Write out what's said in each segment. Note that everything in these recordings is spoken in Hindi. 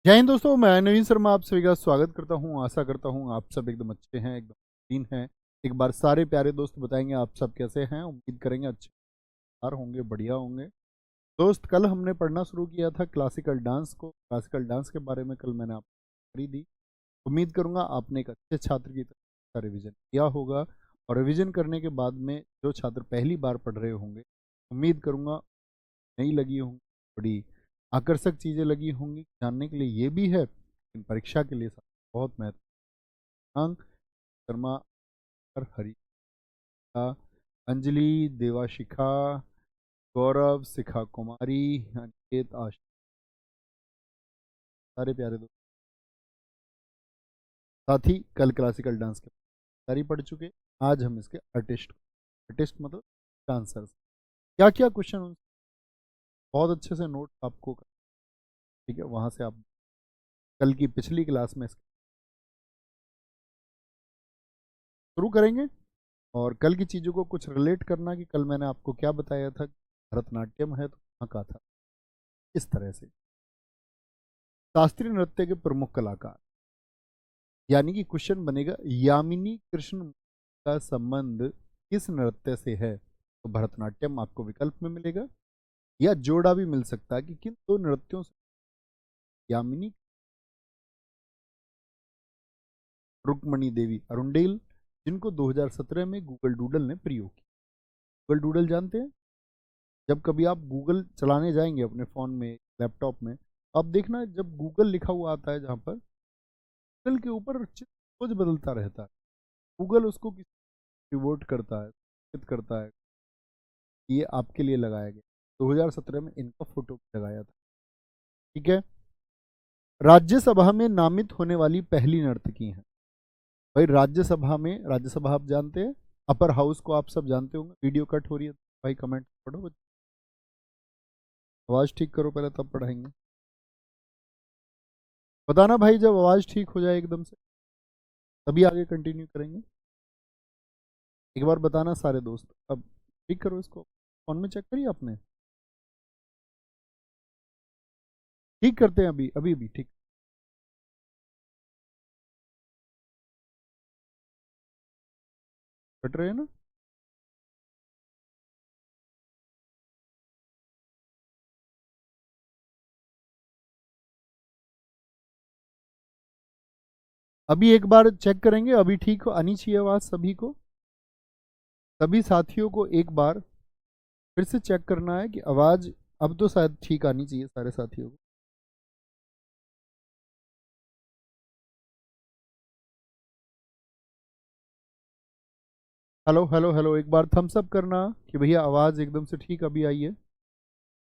जय हिंद दोस्तों, मैं नवीन शर्मा आप सभी का स्वागत करता हूं। आशा करता हूं आप सब एकदम अच्छे हैं, एकदम क्लीन हैं। एक बार सारे प्यारे दोस्त बताएंगे आप सब कैसे हैं। उम्मीद करेंगे अच्छे होंगे, बढ़िया होंगे। दोस्त, कल हमने पढ़ना शुरू किया था क्लासिकल डांस को। क्लासिकल डांस के बारे में कल मैंने आपको करी दी। उम्मीद करूंगा आपने एक अच्छे छात्र की तरह रिविजन किया होगा। और रिविजन करने के बाद में जो छात्र पहली बार पढ़ रहे होंगे, उम्मीद करूंगा नहीं लगी होंगी, बड़ी आकर्षक चीज़ें लगी होंगी। जानने के लिए ये भी है, इन परीक्षा के लिए बहुत महत्वपूर्ण। शर्मा और हरिता, अंजलि, देवाशिखा, गौरव, शिखा कुमारी, अनिकेत, आश, सारे प्यारे दोस्त साथी कल क्लासिकल डांस के सारी पढ़ चुके। आज हम इसके आर्टिस्ट मतलब डांसर्स, क्या क्या क्वेश्चन, बहुत अच्छे से नोट आपको, ठीक है, वहां से आप कल की पिछली क्लास में शुरू करेंगे। और कल की चीज़ों को कुछ रिलेट करना कि कल मैंने आपको क्या बताया था, भरतनाट्यम है तो कहाँ का था। इस तरह से शास्त्रीय नृत्य के प्रमुख कलाकार, यानी कि क्वेश्चन बनेगा यामिनी कृष्ण का संबंध किस नृत्य से है। तो भरतनाट्यम आपको विकल्प में मिलेगा, या जोड़ा भी मिल सकता है कि किन दो नृत्यों से यामिनी रुक्मणी देवी अरुंडेल, जिनको 2017 में गूगल डूडल ने प्रयोग किया। गूगल डूडल जानते हैं? जब कभी आप गूगल चलाने जाएंगे अपने फ़ोन में, लैपटॉप में, आप देखना जब गूगल लिखा हुआ आता है, जहाँ पर गूगल के ऊपर चित्र रोज बदलता रहता है। गूगल उसको रिवोट करता है, करता है। ये आपके लिए लगाया गया, 2017 में इनका फोटो लगाया था। ठीक है। राज्यसभा में नामित होने वाली पहली नर्तकी हैं। भाई राज्यसभा में, राज्यसभा आप जानते हैं, अपर हाउस को आप सब जानते होंगे। वीडियो कट हो रही है भाई, कमेंट पढ़ो, आवाज़ ठीक करो पहले तब पढ़ाएंगे। बताना भाई जब आवाज़ ठीक हो जाए एकदम से, तभी आगे कंटिन्यू करेंगे। एक बार बताना सारे दोस्त। अब ठीक करो इसको, फोन में चेक करिए आपने। ठीक करते हैं, अभी अभी अभी ठीक कट रहे हैं ना। अभी एक बार चेक करेंगे, अभी ठीक आनी चाहिए आवाज़ सभी को। सभी साथियों को एक बार फिर से चेक करना है कि आवाज़ अब तो शायद ठीक आनी चाहिए सारे साथियों को। हेलो हेलो हेलो, एक बार थम्स अप करना कि भैया आवाज़ एकदम से ठीक अभी आई है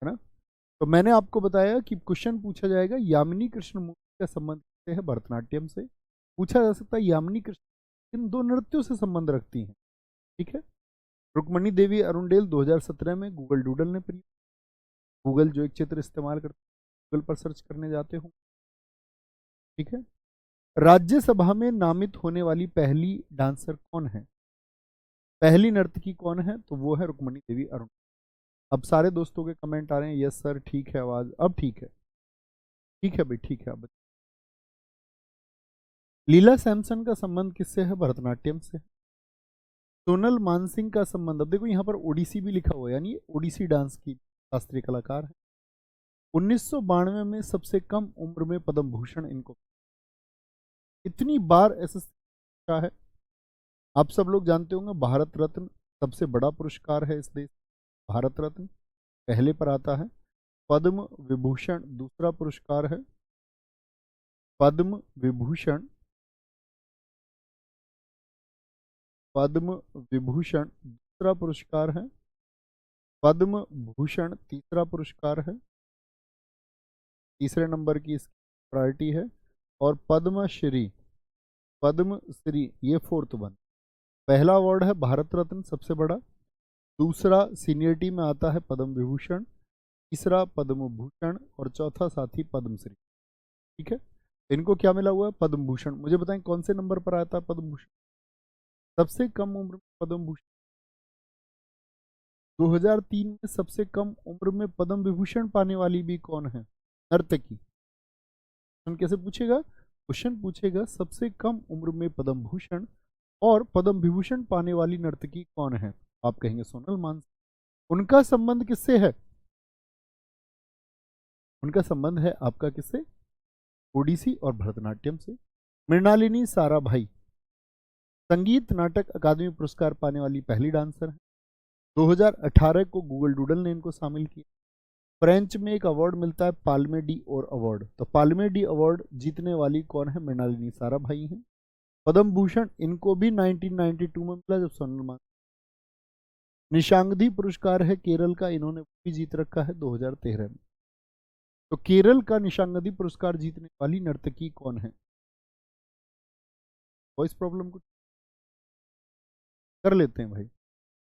ना। तो मैंने आपको बताया कि क्वेश्चन पूछा जाएगा यामिनी कृष्ण मूर्ति का संबंध किससे है, भरतनाट्यम से। पूछा जा सकता है यामिनी कृष्ण इन दो नृत्यों से संबंध रखती हैं। ठीक है। रुक्मणी देवी अरुंडेल 2017 में गूगल डूडल ने प्रयोग, गूगल जो एक चित्र इस्तेमाल करते, गूगल पर सर्च करने जाते हो। ठीक है। राज्यसभा में नामित होने वाली पहली डांसर कौन है, पहली नर्तकी कौन है, तो वो है रुक्मणी देवी अरुण। अब सारे दोस्तों के कमेंट आ रहे हैं, यस सर ठीक है, आवाज अब ठीक है। ठीक है भाई, ठीक है। अब लीला सैमसन का संबंध किससे है, भरतनाट्यम से। सोनल मानसिंह का संबंध, अब देखो यहाँ पर ओडिसी भी लिखा हुआ है, यानी ओडिसी डांस की शास्त्रीय कलाकार है। 1992 में सबसे कम उम्र में पद्म भूषण इनको, इतनी बार एसएससी का है। आप सब लोग जानते होंगे भारत रत्न सबसे बड़ा पुरस्कार है इस देश। भारत रत्न पहले पर आता है, पद्म विभूषण दूसरा पुरस्कार है। पद्म विभूषण, पद्म विभूषण दूसरा पुरस्कार है। पद्म भूषण तीसरा पुरस्कार है, तीसरे नंबर की इसकी प्रायोरिटी है। और पद्मश्री, पद्म श्री ये फोर्थ वन। पहला अवार्ड है भारत रत्न सबसे बड़ा, दूसरा सीनियरिटी में आता है पद्म विभूषण, तीसरा पद्म भूषण, और चौथा साथी पद्मश्री। ठीक है। इनको क्या मिला हुआ है, पद्म भूषण। मुझे बताएं कौन से नंबर पर आता है पद्म भूषण, सबसे कम उम्र में पद्म भूषण। 2003 में सबसे कम उम्र में पद्म विभूषण पाने वाली भी कौन है, नर्तकी। क्वेश्चन कैसे पूछेगा? क्वेश्चन पूछेगा सबसे कम उम्र में पद्म भूषण और पद्म विभूषण पाने वाली नर्तकी कौन है? आप कहेंगे सोनल मानसिंह। उनका संबंध किससे है? उनका संबंध है आपका किससे? ओडिसी और भरतनाट्यम से। मृणालिनी साराभाई संगीत नाटक अकादमी पुरस्कार पाने वाली पहली डांसर है। 2018 को गूगल डूडल ने इनको शामिल किया। फ्रेंच में एक अवार्ड मिलता है पाल्मे डी और अवार्ड, तो पाल्मे डी अवार्ड जीतने वाली कौन है? मृणालिनी साराभाई हैं। पद्म भूषण इनको भी 1992 में मिला जब सोनल मान। निशांगधी पुरस्कार है केरल का, इन्होंने भी जीत रखा है 2013 में। तो केरल का निशांगधी पुरस्कार जीतने वाली नर्तकी कौन है? वॉइस प्रॉब्लम कुछ कर लेते हैं भाई।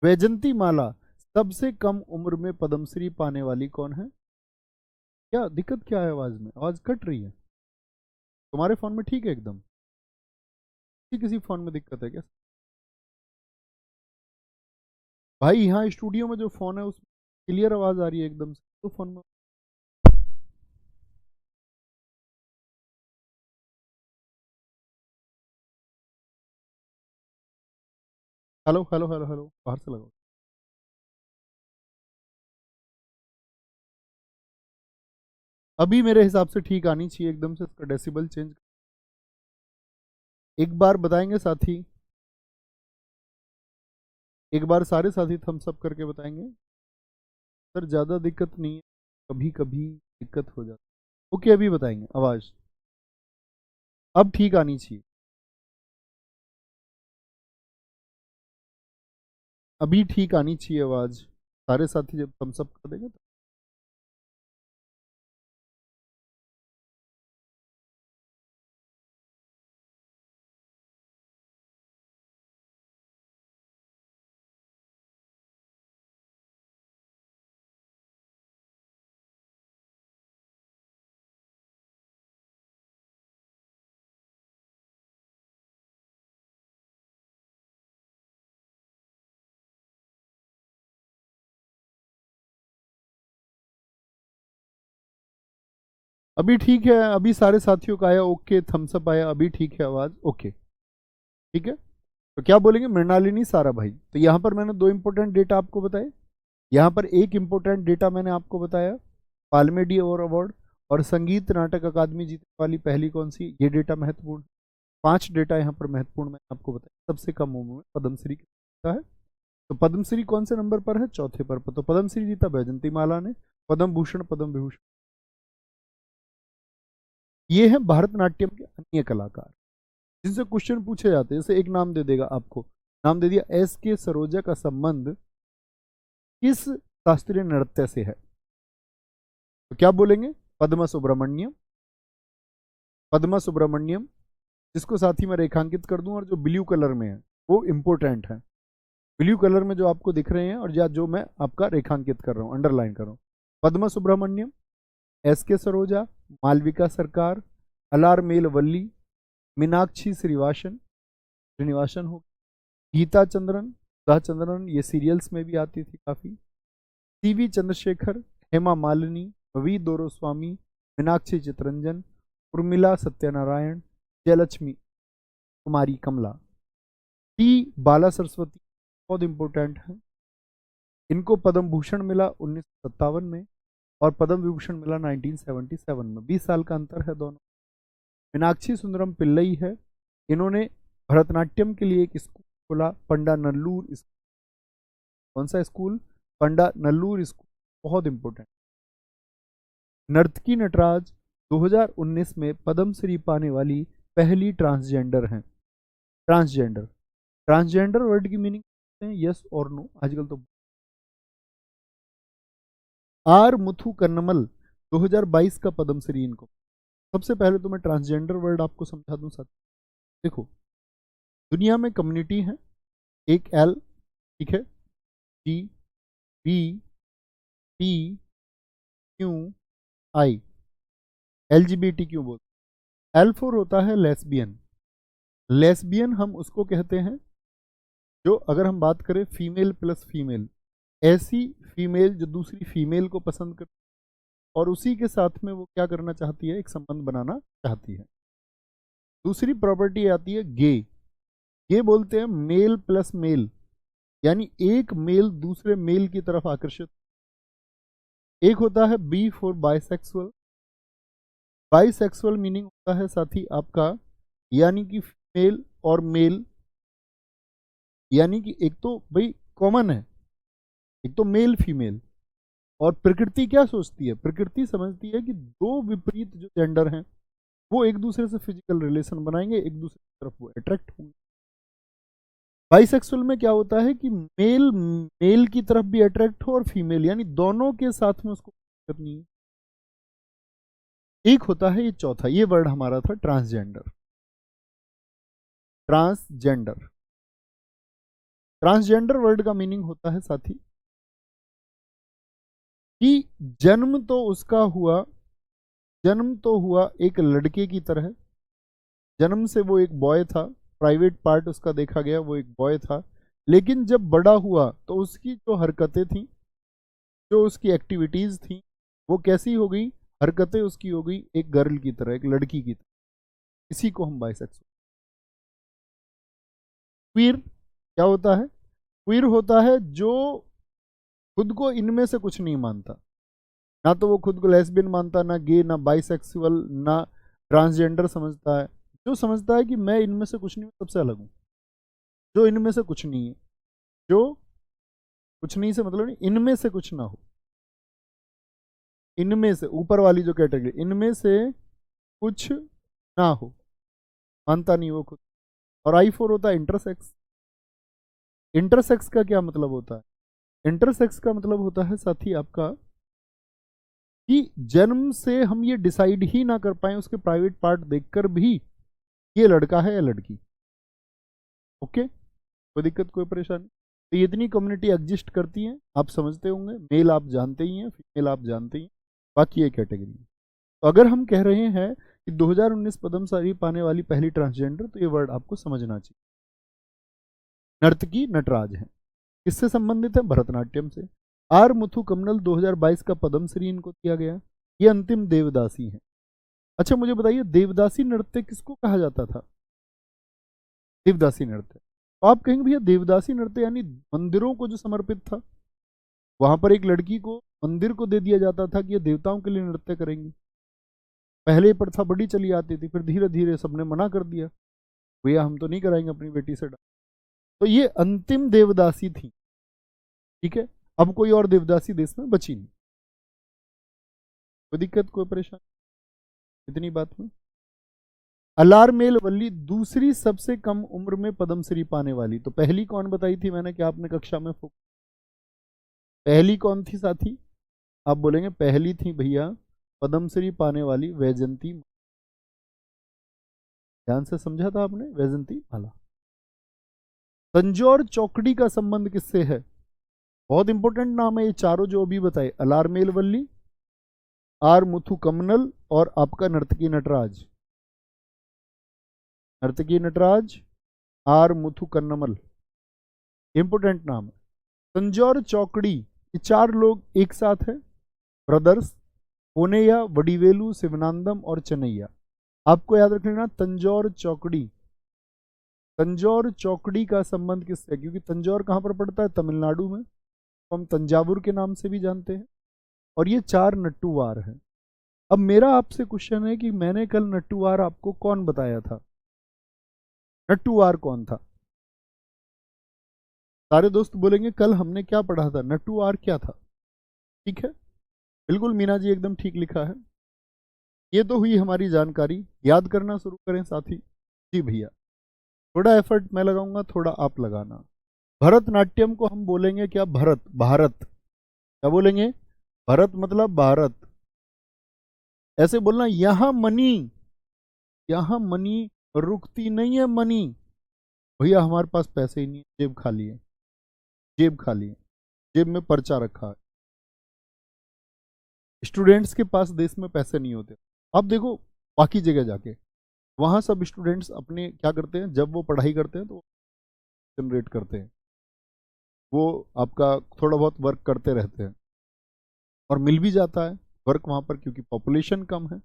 वैजंती माला सबसे कम उम्र में पद्मश्री पाने वाली कौन है? क्या दिक्कत क्या है? आवाज में आवाज कट रही है। तुम्हारे फोन में ठीक है एकदम? किसी फोन में दिक्कत है क्या भाई? यहाँ स्टूडियो में जो फोन है उसमें क्लियर आवाज आ रही है एकदम से, तो फोन में हेलो हेलो हेलो हेलो बाहर से लगाओ। अभी मेरे हिसाब से ठीक आनी चाहिए एकदम से। इसका डेसिबल चेंज एक बार बताएंगे साथी, एक बार सारे साथी थम्स अप करके बताएंगे। सर ज़्यादा दिक्कत नहीं है, कभी कभी दिक्कत हो जाती है। ओके अभी बताएंगे। आवाज़ अब ठीक आनी चाहिए। अभी ठीक आनी चाहिए आवाज़। सारे साथी जब थम्स अप कर देंगे तो अभी ठीक है। अभी सारे साथियों का आया ओके, थम्स अप आया, अभी ठीक है आवाज़। ओके ठीक है। तो क्या बोलेंगे? मृणालिनी साराभाई। तो यहाँ पर मैंने दो इंपॉर्टेंट डेटा आपको बताए। यहाँ पर एक इंपॉर्टेंट डेटा मैंने आपको बताया पाल्मे डी और अवार्ड और संगीत नाटक अकादमी जीतने वाली पहली कौन सी, ये डेटा महत्वपूर्ण। 5 डेटा यहाँ पर महत्वपूर्ण मैंने आपको बताया। सबसे कम उम्र में पद्मश्री किसका है? तो पद्मश्री कौन से नंबर पर है? चौथे पर। तो पद्मश्री जीता वैजंती माला ने। पद्म भूषण पद्म विभूषण ये है भारतनाट्यम के अन्य कलाकार जिनसे क्वेश्चन पूछे जाते हैं। जैसे एक नाम दे देगा आपको, नाम दे दिया एस के सरोजा का संबंध किस शास्त्रीय नृत्य से है? तो क्या बोलेंगे? पद्मा सुब्रमण्यम। पद्मा सुब्रमण्यम जिसको साथ ही मैं रेखांकित कर दूं, और जो ब्लू कलर में है वो इंपोर्टेंट है। ब्लू कलर में जो आपको दिख रहे हैं और या जो मैं आपका रेखांकित कर रहा हूं, अंडरलाइन कर रहा हूं, पद्मा सुब्रमण्यम, एस के सरोजा, मालविका सरकार, अलारमेल वल्ली, मीनाक्षी श्रीनिवासन हो, गीता चंद्रन, सुधा चंद्रन, ये सीरियल्स में भी आती थी काफी, C V Chandrasekhar, Hema Malini, V Doraiswamy, Meenakshi Chitharanjan, Urmila Satyanarayana, Jayalakshmi Kumari Kamala, T Bala Saraswati बहुत इंपॉर्टेंट है। इनको पद्म भूषण मिला 1957 में और पद्म विभूषण मिला 1977 में। 20 साल का अंतर है दोनों। मीनाक्षी सुंदरम पिल्लई है, इन्होंने भरतनाट्यम के लिए एक स्कूल खोला, पंडा नल्लूर स्कूल। कौन सा स्कूल? पंडा नल्लूर स्कूल, बहुत इंपॉर्टेंट। नर्तकी नटराज 2019 में पद्मश्री पाने वाली पहली ट्रांसजेंडर हैं। ट्रांसजेंडर, ट्रांसजेंडर वर्ड की मीनिंग यस और नो आजकल तो। आर मुथु कन्नमल 2022 का पद्मश्री इनको। सबसे पहले तो मैं ट्रांसजेंडर वर्ड आपको समझा दूं साथ। देखो दुनिया में कम्युनिटी है, एक एल, ठीक है, जी, बी, टी, क्यू, आई, LGBTQ बोलते। एल फोर होता है लेस्बियन। लेस्बियन हम उसको कहते हैं जो, अगर हम बात करें फीमेल प्लस फीमेल, ऐसी फीमेल जो दूसरी फीमेल को पसंद करती और उसी के साथ में वो क्या करना चाहती है, एक संबंध बनाना चाहती है। दूसरी प्रॉपर्टी आती है गे। ये बोलते हैं मेल प्लस मेल, यानी एक मेल दूसरे मेल की तरफ आकर्षित। एक होता है B for bisexual. Bisexual meaning होता है साथी आपका, यानी कि फीमेल और मेल, यानी कि एक तो भाई कॉमन है, एक तो मेल फीमेल। और प्रकृति क्या सोचती है, प्रकृति समझती है कि दो विपरीत जो जेंडर हैं वो एक दूसरे से फिजिकल रिलेशन बनाएंगे, एक दूसरे की तरफ वो अट्रैक्ट होंगे। बाइसेक्सुअल में क्या होता है कि मेल मेल की तरफ भी अट्रैक्ट हो और फीमेल, यानी दोनों के साथ में उसको करनी है। एक होता है ये चौथा, ये वर्ड हमारा था ट्रांसजेंडर। ट्रांसजेंडर, ट्रांसजेंडर वर्ड का मीनिंग होता है साथी कि जन्म तो उसका हुआ, जन्म तो हुआ एक लड़के की तरह, जन्म से वो एक बॉय था, प्राइवेट पार्ट उसका देखा गया वो एक बॉय था, लेकिन जब बड़ा हुआ तो उसकी जो हरकतें थी, जो उसकी एक्टिविटीज थी, वो कैसी हो गई, हरकतें उसकी हो गई एक गर्ल की तरह, एक लड़की की तरह। इसी को हम बाइसेक्सुअल। क्वीर क्या होता है, क्वीर होता है जो खुद को इनमें से कुछ नहीं मानता, ना तो वो खुद को लेस्बियन मानता, ना गे, ना बाइसेक्सुअल, ना ट्रांसजेंडर समझता है। जो समझता है कि मैं इनमें से कुछ नहीं, सबसे अलग हूं, जो इनमें से कुछ नहीं है, जो कुछ नहीं से मतलब नहीं, इनमें से कुछ ना हो, इनमें से ऊपर वाली जो कैटेगरी, इनमें से कुछ ना हो, मानता नहीं वो खुद। और आई फोर होता है इंटरसेक्स। इंटरसेक्स का क्या मतलब होता है, इंटरसेक्स का मतलब होता है साथी आपका कि जन्म से हम ये डिसाइड ही ना कर पाए उसके प्राइवेट पार्ट देखकर भी ये लड़का है या लड़की। ओके, कोई दिक्कत कोई परेशानी। तो ये इतनी कम्युनिटी एग्जिस्ट करती है, आप समझते होंगे। मेल आप जानते ही हैं, फीमेल आप जानते ही हैं, बाकी ये कैटेगरी। तो अगर हम कह रहे हैं कि 2019 पद्मश्री पाने वाली पहली ट्रांसजेंडर, तो ये वर्ड आपको समझना चाहिए। नर्तकी नटराज है, किससे संबंधित है, भरतनाट्यम से। आर मुथु कमनल 2022 का पद्मश्री इनको दिया गया, ये अंतिम देवदासी है। अच्छा मुझे बताइए, देवदासी नृत्य किसको कहा जाता था, देवदासी नृत्य। तो आप कहेंगे भैया देवदासी नृत्य यानी मंदिरों को जो समर्पित था, वहां पर एक लड़की को मंदिर को दे दिया जाता था कि ये देवताओं के लिए नृत्य करेंगी। पहले प्रथा बड़ी चली आती थी, फिर धीरे धीरे सबने मना कर दिया, भैया हम तो नहीं कराएंगे अपनी बेटी से। तो ये अंतिम देवदासी थी, ठीक है। अब कोई और देवदासी देश में बची नहीं। कोई दिक्कत कोई परेशानी इतनी बात में। अलारमेल वल्ली दूसरी सबसे कम उम्र में पद्मश्री पाने वाली, तो पहली कौन बताई थी मैंने, क्या आपने कक्षा में पहली कौन थी साथी, आप बोलेंगे पहली थी भैया पद्मश्री पाने वाली वैजंती। ध्यान से समझा था आपने, वैजंती माला। तंजौर चौकड़ी का संबंध किससे है, बहुत इंपॉर्टेंट नाम है ये चारों जो अभी बताए, अलारमेल वल्ली, आर मुथु कमनल और आपका नर्तकी नटराज। नर्तकी नटराज, आर मुथु कन्नमल, इंपोर्टेंट नाम है। तंजौर चौकड़ी, ये चार लोग एक साथ हैं, ब्रदर्स, पोनेया, वडीवेलू, शिवनांदम और चन्नैया। आपको याद रख लेना तंजौर चौकड़ी। तंजौर चौकड़ी का संबंध किससे है, क्योंकि तंजौर कहां पर पड़ता है, तमिलनाडु में, तो हम तंजावुर के नाम से भी जानते हैं। और ये चार नट्टूवार हैं। अब मेरा आपसे क्वेश्चन है कि मैंने कल नट्टूवार आपको कौन बताया था, नट्टूवार कौन था। सारे दोस्त बोलेंगे कल हमने क्या पढ़ा था, नट्टूवार क्या था, ठीक है। बिल्कुल मीना जी एकदम ठीक लिखा है। ये तो हुई हमारी जानकारी, याद करना शुरू करें साथी। जी भैया, थोड़ा एफर्ट मैं लगाऊंगा, थोड़ा आप लगाना। भरतनाट्यम को हम बोलेंगे क्या, भरत, भारत, क्या बोलेंगे, भरत मतलब भारत। ऐसे बोलना यहां मनी, यहां मनी रुकती नहीं है मनी, भैया हमारे पास पैसे ही नहीं है, जेब खाली है, जेब खाली है, जेब में पर्चा रखा है। स्टूडेंट्स के पास देश में पैसे नहीं होते। अब देखो बाकी जगह जाके, वहां सब स्टूडेंट्स अपने क्या करते हैं, जब वो पढ़ाई करते हैं तो जनरेट करते हैं, वो आपका थोड़ा बहुत वर्क करते रहते हैं और मिल भी जाता है, वर्क वहां पर क्योंकि पॉपुलेशन कम है।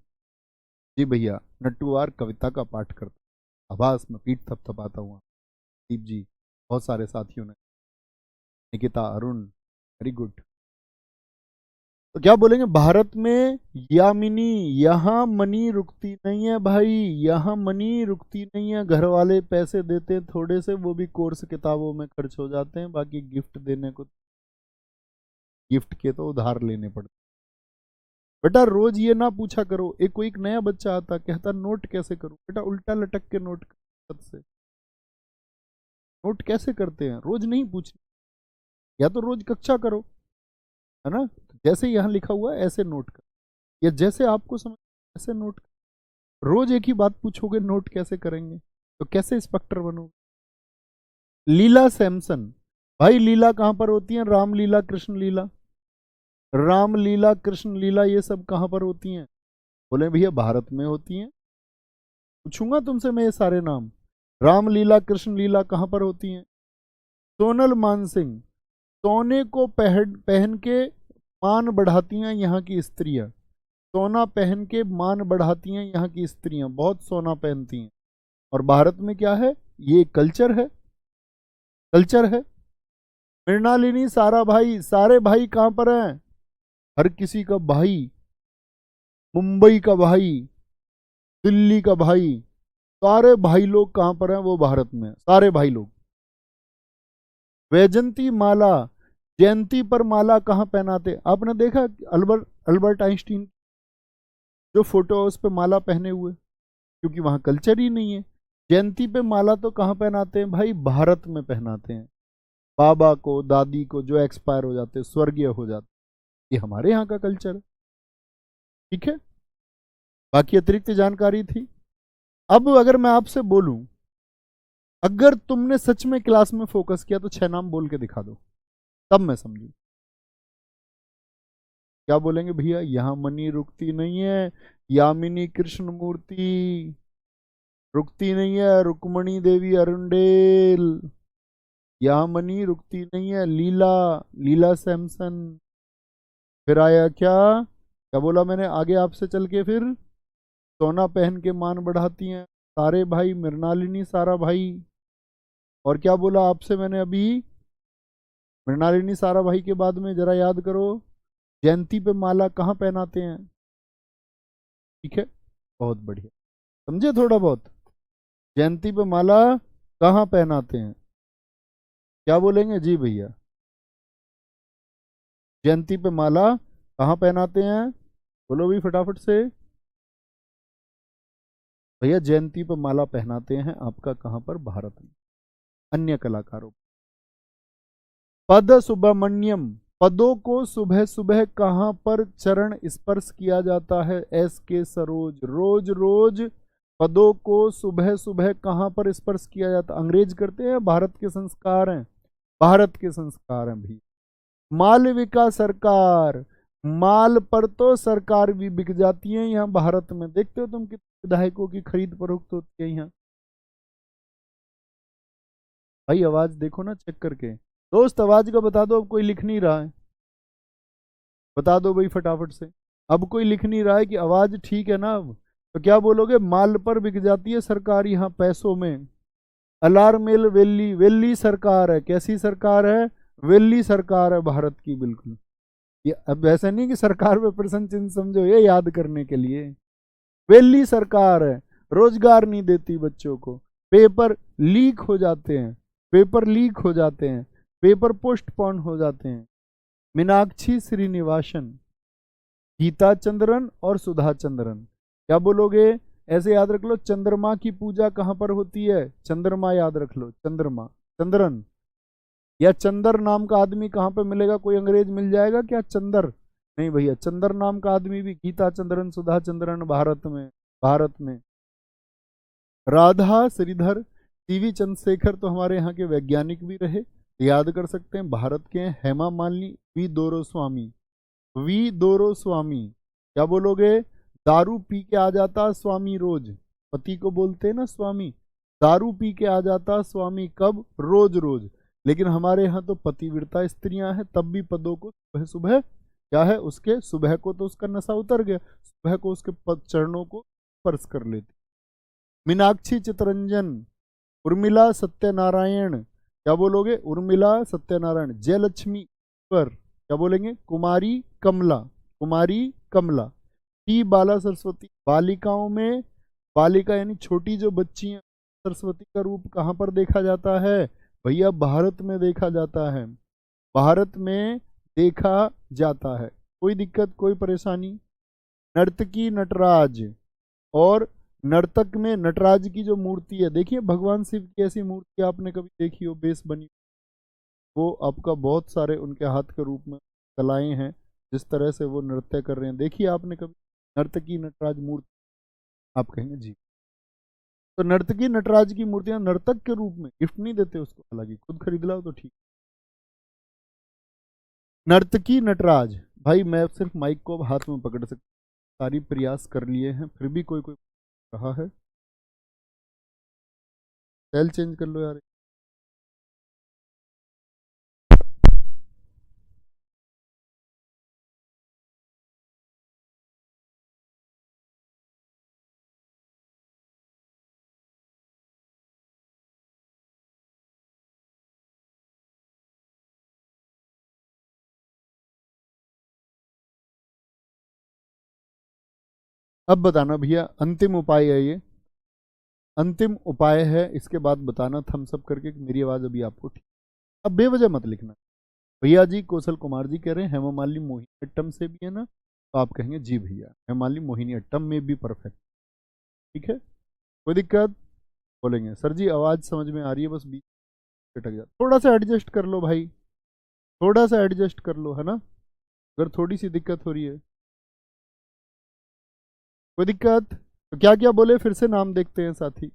जी भैया, नटुआर कविता का पाठ करता, आवाज में पीठ थपथपाता हुआ। दीप जी, बहुत सारे साथियों ने, निकिता, अरुण, वेरी गुड। तो क्या बोलेंगे, भारत में यामिनी, यहाँ मनी रुकती नहीं है भाई, यहाँ मनी रुकती नहीं है। घर वाले पैसे देते हैं थोड़े से, वो भी कोर्स किताबों में खर्च हो जाते हैं, बाकी गिफ्ट देने को, गिफ्ट के तो उधार लेने पड़ते। बेटा रोज ये ना पूछा करो, एक कोई एक नया बच्चा आता कहता नोट कैसे करूं, बेटा उल्टा लटक के नोट से नोट कैसे करते हैं रोज नहीं पूछ, या तो रोज कक्षा करो, है ना, जैसे यहाँ लिखा हुआ है ऐसे नोट कर, या जैसे आपको समझ ऐसे नोट कर। रोज एक ही बात पूछोगे नोट कैसे करेंगे, तो कैसे इंस्पेक्टर बनोगे। लीला सैमसन, भाई लीला कहां पर होती है, रामलीला कृष्ण लीला, रामलीला कृष्ण लीला ये सब कहां पर होती हैं। बोले भैया भारत में होती हैं। पूछूंगा तुमसे मैं ये सारे नाम, रामलीला कृष्ण लीला कहां पर होती हैं। सोनल मानसिंह, सोने को पहन पहन के मान बढ़ाती हैं यहाँ की स्त्रियां, सोना पहन के मान बढ़ाती हैं यहाँ की स्त्रियां, बहुत सोना पहनती हैं। और भारत में क्या है, ये कल्चर है, कल्चर है। मृणालिनी, सारा भाई, सारे भाई कहां पर हैं, हर किसी का भाई, मुंबई का भाई, दिल्ली का भाई, सारे भाई लोग कहां पर हैं, वो भारत में, सारे भाई लोग। वैजंती माला, जयंती पर माला कहां पहनाते, आपने देखा अल्बर्ट अल्बर्ट आइंस्टीन जो फोटो है उस पर माला पहने हुए, क्योंकि वहां कल्चर ही नहीं है। जयंती पे माला तो कहां पहनाते हैं भाई, भारत में पहनाते हैं। बाबा को, दादी को जो एक्सपायर हो जाते, स्वर्गीय हो जाते, ये हमारे यहाँ का कल्चर है। ठीक है, बाकी अतिरिक्त जानकारी थी। अब अगर मैं आपसे बोलूं, अगर तुमने सच में क्लास में फोकस किया तो 6 नाम बोल के दिखा दो, तब मैं समझू। क्या बोलेंगे भैया, यहां मनी रुकती नहीं है, यामिनी कृष्ण मूर्ति रुकती नहीं है, रुक्मणी देवी अरुंडेल, यहां मनी रुकती नहीं है, लीला, लीला सैमसन। फिर आया क्या, क्या बोला मैंने आगे आपसे चल के, फिर सोना पहन के मान बढ़ाती हैं, सारे भाई, मृणालिनी सारा भाई। और क्या बोला आपसे मैंने अभी, मृणालिनी सारा भाई के बाद में जरा याद करो, जयंती पे माला कहाँ पहनाते हैं। ठीक है, बहुत बढ़िया, समझे थोड़ा बहुत, जयंती पे माला कहाँ पहनाते हैं। क्या बोलेंगे जी भैया, जयंती पे माला कहाँ पहनाते हैं, बोलो भी फटाफट से। भैया जयंती पे माला पहनाते हैं आपका कहाँ पर, भारत में, अन्य कलाकारों। पद सुब्रमण्यम, पदों को सुबह सुबह कहाँ पर चरण स्पर्श किया जाता है, एस के सरोज, रोज रोज पदों को सुबह सुबह कहाँ पर स्पर्श किया जाता, अंग्रेज करते हैं, भारत के संस्कार हैं, भारत के संस्कार हैं भी। मालविका सरकार, माल पर तो सरकार भी बिक जाती है यहाँ भारत में, देखते हो तुम कितने विधायकों की खरीद फरोख्त होती है यहाँ। भाई आवाज देखो ना चेक करके, दोस्त आवाज का बता दो, अब कोई लिख नहीं रहा है, बता दो भाई फटाफट से। अब कोई लिख नहीं रहा है कि आवाज ठीक है ना, अब तो क्या बोलोगे, माल पर बिक जाती है सरकार यहाँ पैसों में। अलारमेल वेल्ली, वेल्ली सरकार है, कैसी सरकार है, वेल्ली सरकार है भारत की, बिल्कुल। ये अब ऐसा नहीं कि सरकार पे प्रश्न चिन्ह समझो, ये याद करने के लिए, वेल्ली सरकार है, रोजगार नहीं देती बच्चों को, पेपर लीक हो जाते हैं, पेपर लीक हो जाते हैं, पेपर पोस्टपोन हो जाते हैं। मीनाक्षी श्रीनिवासन, गीता चंद्रन और सुधा चंद्रन। क्या बोलोगे, ऐसे याद रख लो, चंद्रमा की पूजा कहां पर होती है, चंद्रमा याद रख लो, चंद्रमा, चंद्रन, या चंदर नाम का आदमी कहां पे मिलेगा, कोई अंग्रेज मिल जाएगा क्या, चंदर नहीं भैया, चंदर नाम का आदमी भी, गीता चंद्रन, सुधा चंद्रन भारत में, भारत में। राधा श्रीधर, सीवी चंद्रशेखर तो हमारे यहाँ के वैज्ञानिक भी रहे, याद कर सकते हैं, भारत के हैं। हेमा मालिनी, वी दोरो स्वामी, वी दोरो स्वामी। क्या बोलोगे, दारू पी के आ जाता स्वामी रोज, पति को बोलते हैं ना स्वामी, दारू पी के आ जाता स्वामी, कब, रोज रोज। लेकिन हमारे यहाँ तो पतिव्रता स्त्रियां हैं, तब भी पदों को सुबह सुबह क्या है, उसके सुबह को तो उसका नशा उतर गया, सुबह को उसके चरणों को स्पर्श कर लेती। मीनाक्षी चितरंजन, उर्मिला सत्यनारायण, क्या बोलोगे, उर्मिला सत्यनारायण। जयलक्ष्मी पर क्या बोलेंगे, कुमारी कमला, कुमारी कमला। टी बाला सरस्वती, बालिकाओं में, बालिका यानी छोटी जो बच्ची हैं, सरस्वती का रूप कहाँ पर देखा जाता है भैया, भारत में देखा जाता है, भारत में देखा जाता है। कोई दिक्कत, कोई परेशानी। नर्तकी नटराज, और नर्तक में नटराज की जो मूर्ति है, देखिए भगवान शिव की ऐसी मूर्ति आपने कभी देखी हो बेस बनी, वो आपका बहुत सारे उनके हाथ के रूप में कलाएं हैं, जिस तरह से वो नृत्य कर रहे हैं, देखिए आपने कभी नर्तकी नटराज मूर्ति, आप कहेंगे जी। तो नर्तकी नटराज की मूर्तियां नर्तक के रूप में, गिफ्ट नहीं देते उसको, हालांकि खुद खरीद लाओ तो ठीक। नर्तकी नटराज, भाई मैं सिर्फ माइक को अब हाथ में पकड़ सकता, सारी प्रयास कर लिए हैं फिर भी कोई कोई रहा है। सेल चेंज कर लो यार। अब बताना भैया, अंतिम उपाय है ये, अंतिम उपाय है, इसके बाद बताना थम्स अप करके कि मेरी आवाज अभी आपको ठीक। अब बेवजह मत लिखना। भैया जी कौशल कुमार जी कह रहे हैं हेमा मालिनी मोहिनीअट्टम से भी है ना, तो आप कहेंगे जी भैया हेमा मालिनी मोहिनीअट्टम में भी परफेक्ट, ठीक है, कोई दिक्कत, बोलेंगे सर जी आवाज समझ में आ रही है, बस बीच में अटक जाता, थोड़ा सा एडजस्ट कर लो भाई, थोड़ा सा एडजस्ट कर लो, है ना, अगर थोड़ी सी दिक्कत हो रही है। कोई दिक्कत, तो क्या क्या बोले फिर से नाम देखते हैं साथी।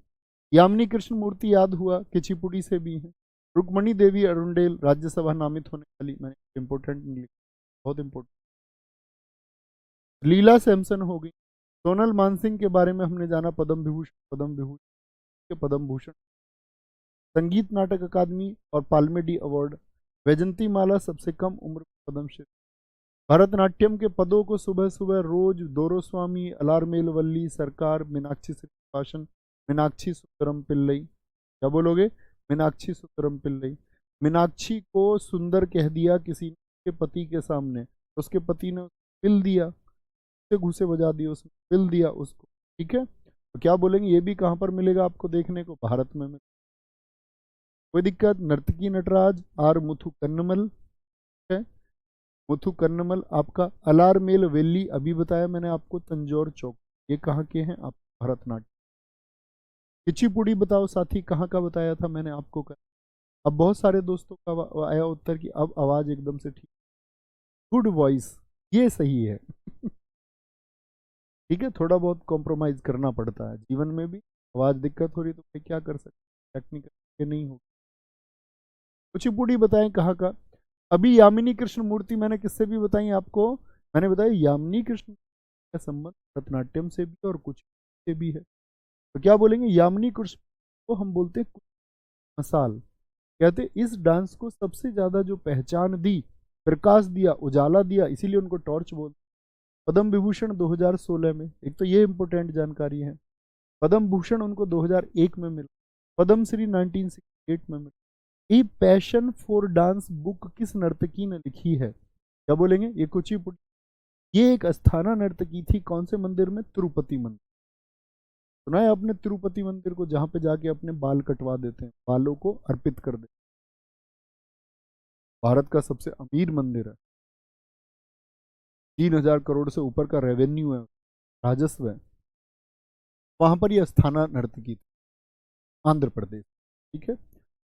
यामिनी कृष्ण मूर्ति याद हुआ, किचिपुड़ी से भी है। रुक्मणी देवी अरुंडेल, राज्यसभा नामित होने वाली, मैंने इंपोर्टेंट नहीं लिखा, बहुत इंपोर्टेंट। लीला सैमसन हो गई। सोनल मानसिंह के बारे में हमने जाना, पद्म विभूषण, पद्म विभूषण के पद्म भूषण। संगीत नाटक अकादमी और पाल्मेडी अवार्ड। वैजंती माला सबसे कम उम्र में पद्मश्री। भरतनाट्यम के पदों को सुबह सुबह रोज दोरोस्वामी, अलारमेल वल्ली सरकार, मीनाक्षी श्रीनिवासन, मीनाक्षी सुंदरम पिल्लई, क्या बोलोगे, मीनाक्षी सुंदरम पिल्लई। मीनाक्षी को सुंदर कह दिया किसी के पति के सामने, उसके पति ने पिल दिया, से घूसे बजा दिए, उसने पिल दिया उसको, ठीक है, तो क्या बोलेंगे, ये भी कहाँ पर मिलेगा आपको देखने को, भारत में। कोई दिक्कत। नर्तकी नटराज, आर मुथु कन्नमल है, मुथु कन्नमल आपका। अलारमेल वेली अभी बताया मैंने आपको, तंजौर चौक, ये कहाँ के हैं आप, भरतनाट्यम। किचिपुड़ी बताओ साथी, कहाँ का बताया था मैंने आपको कर। अब बहुत सारे दोस्तों का आया उत्तर की अब आवाज एकदम से ठीक, गुड वॉइस, ये सही है ठीक है, थोड़ा बहुत कॉम्प्रोमाइज करना पड़ता है जीवन में भी, आवाज दिक्कत हो रही तो भाई क्या कर सकते, टेक्निकल नहीं हो। कुचिपुड़ी बताएं कहाँ का। अभी यामिनी कृष्ण मूर्ति मैंने किससे भी बताई आपको, मैंने बताया यामिनी कृष्ण का संबंध भरतनाट्यम से भी और कुछ से भी है, तो क्या बोलेंगे, यामिनी कृष्ण को हम बोलते हैं मसाल, कहते इस डांस को सबसे ज्यादा जो पहचान दी, प्रकाश दिया, उजाला दिया, इसीलिए उनको टॉर्च बोलते। पद्म विभूषण 2016 में, एक तो ये इंपॉर्टेंट जानकारी है, पद्म भूषण उनको 2001 में मिला, पद्म श्री 1968 में मिला। ये पैशन फॉर डांस बुक किस नर्तकी ने लिखी है, क्या बोलेंगे, ये कुचिपुड़ी, ये एक अस्थाना नर्तकी थी, कौन से मंदिर में, तिरुपति मंदिर। सुना है आपने तिरुपति मंदिर को, जहां पे जाके अपने बाल कटवा देते हैं, बालों को अर्पित कर देते, भारत का सबसे अमीर मंदिर है, 3,000 करोड़ से ऊपर का रेवेन्यू है, राजस्व है, वहां पर यह अस्थाना नर्तकी थी, आंध्र प्रदेश, ठीक है।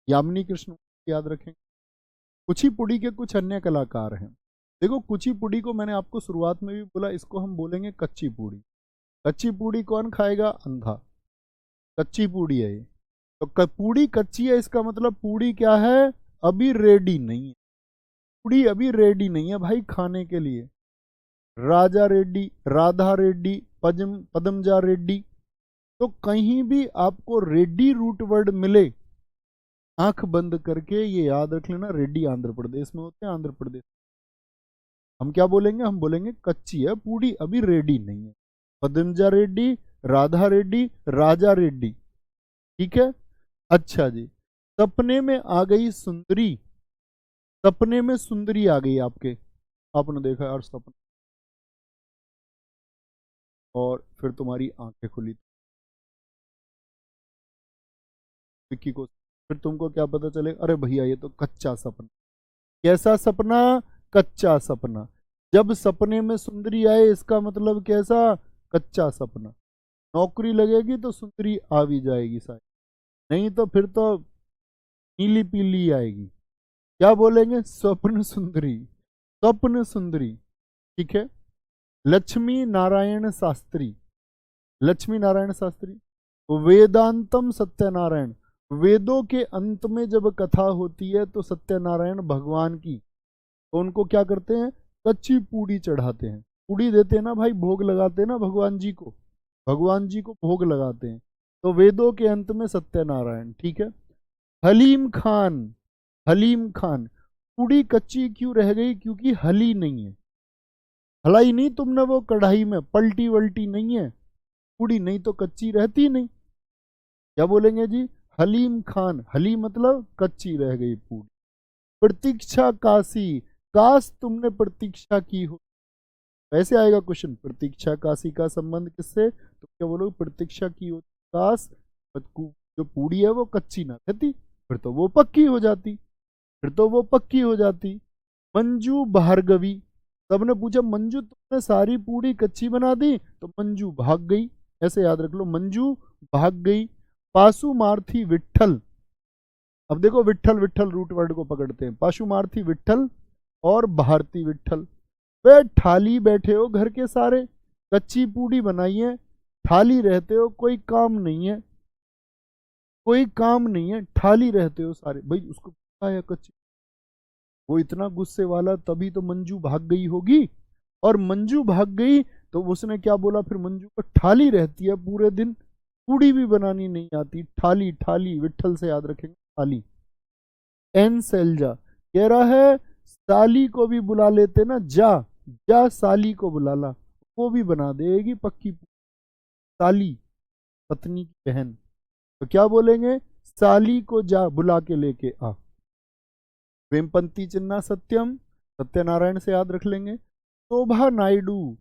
यामिनी कृष्ण याद रखें। कुचिपुड़ी के कुछ अन्य कलाकार हैं, देखो कुचिपुड़ी को मैंने आपको शुरुआत में भी बोला, इसको हम बोलेंगे कच्ची पूड़ी। कच्ची पूड़ी कौन खाएगा, अंधा, कच्ची पूड़ी है ये, तो पूड़ी कच्ची है, इसका मतलब पूड़ी क्या है, अभी रेडी नहीं है, पूड़ी अभी रेडी नहीं है भाई खाने के लिए। राजा रेड्डी, राधा रेड्डी, पदमजा रेड्डी, तो कहीं भी आपको रेड्डी रूट वर्ड मिले, आंख बंद करके ये याद रख लेना, रेड्डी आंध्र प्रदेश में होते हैं, आंध्र प्रदेश, हम क्या बोलेंगे, हम बोलेंगे कच्ची है पूड़ी, अभी रेडी नहीं है। पदंजा रेड्डी, राधा रेड्डी, राजा रेड्डी। ठीक है। अच्छा जी, सपने में आ गई सुंदरी, सपने में सुंदरी आ गई आपके, आपने देखा यार सपना, और फिर तुम्हारी आंखें खुली विक्की को, फिर तुमको क्या पता चले, अरे भैया ये तो कच्चा सपना। कैसा सपना, कच्चा सपना। जब सपने में सुंदरी आए इसका मतलब कैसा, कच्चा सपना। नौकरी लगेगी तो सुंदरी आ भी जाएगी शायद, नहीं तो फिर तो नीली पीली आएगी। क्या बोलेंगे, स्वप्न सुंदरी, स्वप्न सुंदरी। ठीक है। लक्ष्मी नारायण शास्त्री, लक्ष्मी नारायण शास्त्री। वेदांतम सत्यनारायण, वेदों के अंत में जब कथा होती है तो सत्यनारायण भगवान की, तो उनको क्या करते हैं, कच्ची पूड़ी चढ़ाते हैं। पूड़ी देते हैं ना भाई, भोग लगाते हैं ना भगवान जी को, भगवान जी को भोग लगाते हैं। तो वेदों के अंत में सत्यनारायण। ठीक है। हलीम खान, हलीम खान। पूड़ी कच्ची क्यों रह गई, क्योंकि हली नहीं है, हलाई नहीं तुमने वो कढ़ाई में, पलटी वल्टी नहीं है पूड़ी, नहीं तो कच्ची रहती नहीं। क्या बोलेंगे जी, हलीम खान, हली मतलब कच्ची रह गई पूड़ी। प्रतीक्षा काशी, काश तुमने प्रतीक्षा की हो, ऐसे आएगा क्वेश्चन। प्रतीक्षा काशी का संबंध किससे, तो क्या बोलोगे, प्रतीक्षा की हो काश जो पूड़ी है वो कच्ची ना रहती, फिर तो वो पक्की हो जाती, फिर तो वो पक्की हो जाती। मंजू भार्गवी, सबने पूछा मंजू तुमने सारी पूड़ी कच्ची बना दी, तो मंजू भाग गई, ऐसे याद रख लो, मंजू भाग गई। पाशुमार्थी विट्ठल, अब देखो विट्ठल विट्ठल रूट वर्ड को पकड़ते हैं। पाशुमार्थी विट्ठल और भारती विट्ठल। वे ठाली बैठे हो घर के सारे, कच्ची पूड़ी बनाई है, ठाली रहते हो, कोई काम नहीं है, कोई काम नहीं है, ठाली रहते हो सारे। भाई उसको खाया कच्ची, वो इतना गुस्से वाला, तभी तो मंजू भाग गई होगी। और मंजू भाग गई तो उसने क्या बोला फिर, मंजू को ठाली रहती है पूरे दिन, पूड़ी भी बनानी नहीं आती, ठाली ठाली, विट्ठल से याद रखेंगे ठाली। एन सेल्जा कह रहा है, साली को भी बुला लेते ना, जा जा साली को बुला ला, वो भी बना देगी पक्की साली, पत्नी की बहन। तो क्या बोलेंगे, साली को जा बुला के लेके आ। वेमपंती चिन्ना सत्यम, सत्यनारायण से याद रख लेंगे। शोभा नायडू,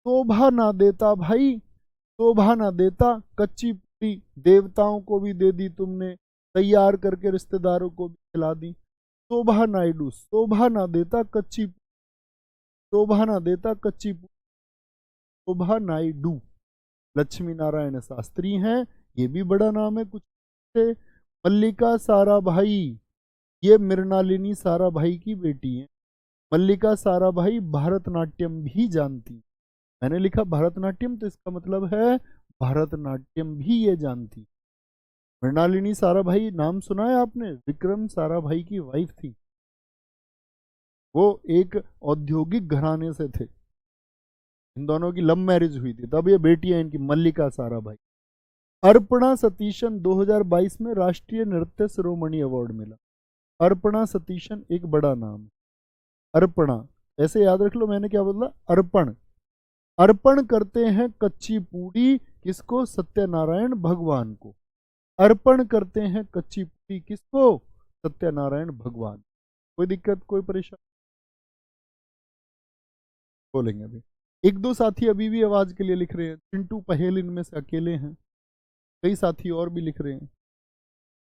शोभा ना देता भाई, शोभा ना देता, कच्ची पूरी देवताओं को भी दे दी तुमने, तैयार करके रिश्तेदारों को भी खिला दी। शोभा नायडू, शोभा ना देता कच्ची, शोभा ना देता कच्ची, शोभा नायडू। लक्ष्मी नारायण शास्त्री हैं, ये भी बड़ा नाम है कुछ से। मल्लिका साराभाई, ये मृणालिनी साराभाई की बेटी है। मल्लिका साराभाई भरतनाट्यम भी जानती, मैंने लिखा भरतनाट्यम तो इसका मतलब है भरतनाट्यम भी ये जानती। मृणालिनी साराभाई नाम सुना है आपने, विक्रम साराभाई की वाइफ थी, वो एक औद्योगिक घराने से थे, इन दोनों की लव मैरिज हुई थी, तब ये बेटी है इनकी मल्लिका साराभाई। अर्पणा सतीशन 2022 में राष्ट्रीय नृत्य शिरोमणि अवार्ड मिला। अर्पणा सतीशन एक बड़ा नाम, अर्पणा ऐसे याद रख लो, मैंने क्या बोला, अर्पण, अर्पण करते हैं कच्ची पूड़ी किसको, सत्यनारायण भगवान को। अर्पण करते हैं कच्ची पूड़ी किसको, सत्यनारायण भगवान। कोई दिक्कत, कोई परेशानी, बोलेंगे अभी। एक दो साथी अभी भी आवाज के लिए लिख रहे हैं, चिंटू पहेल इनमें से अकेले हैं, कई साथी और भी लिख रहे हैं।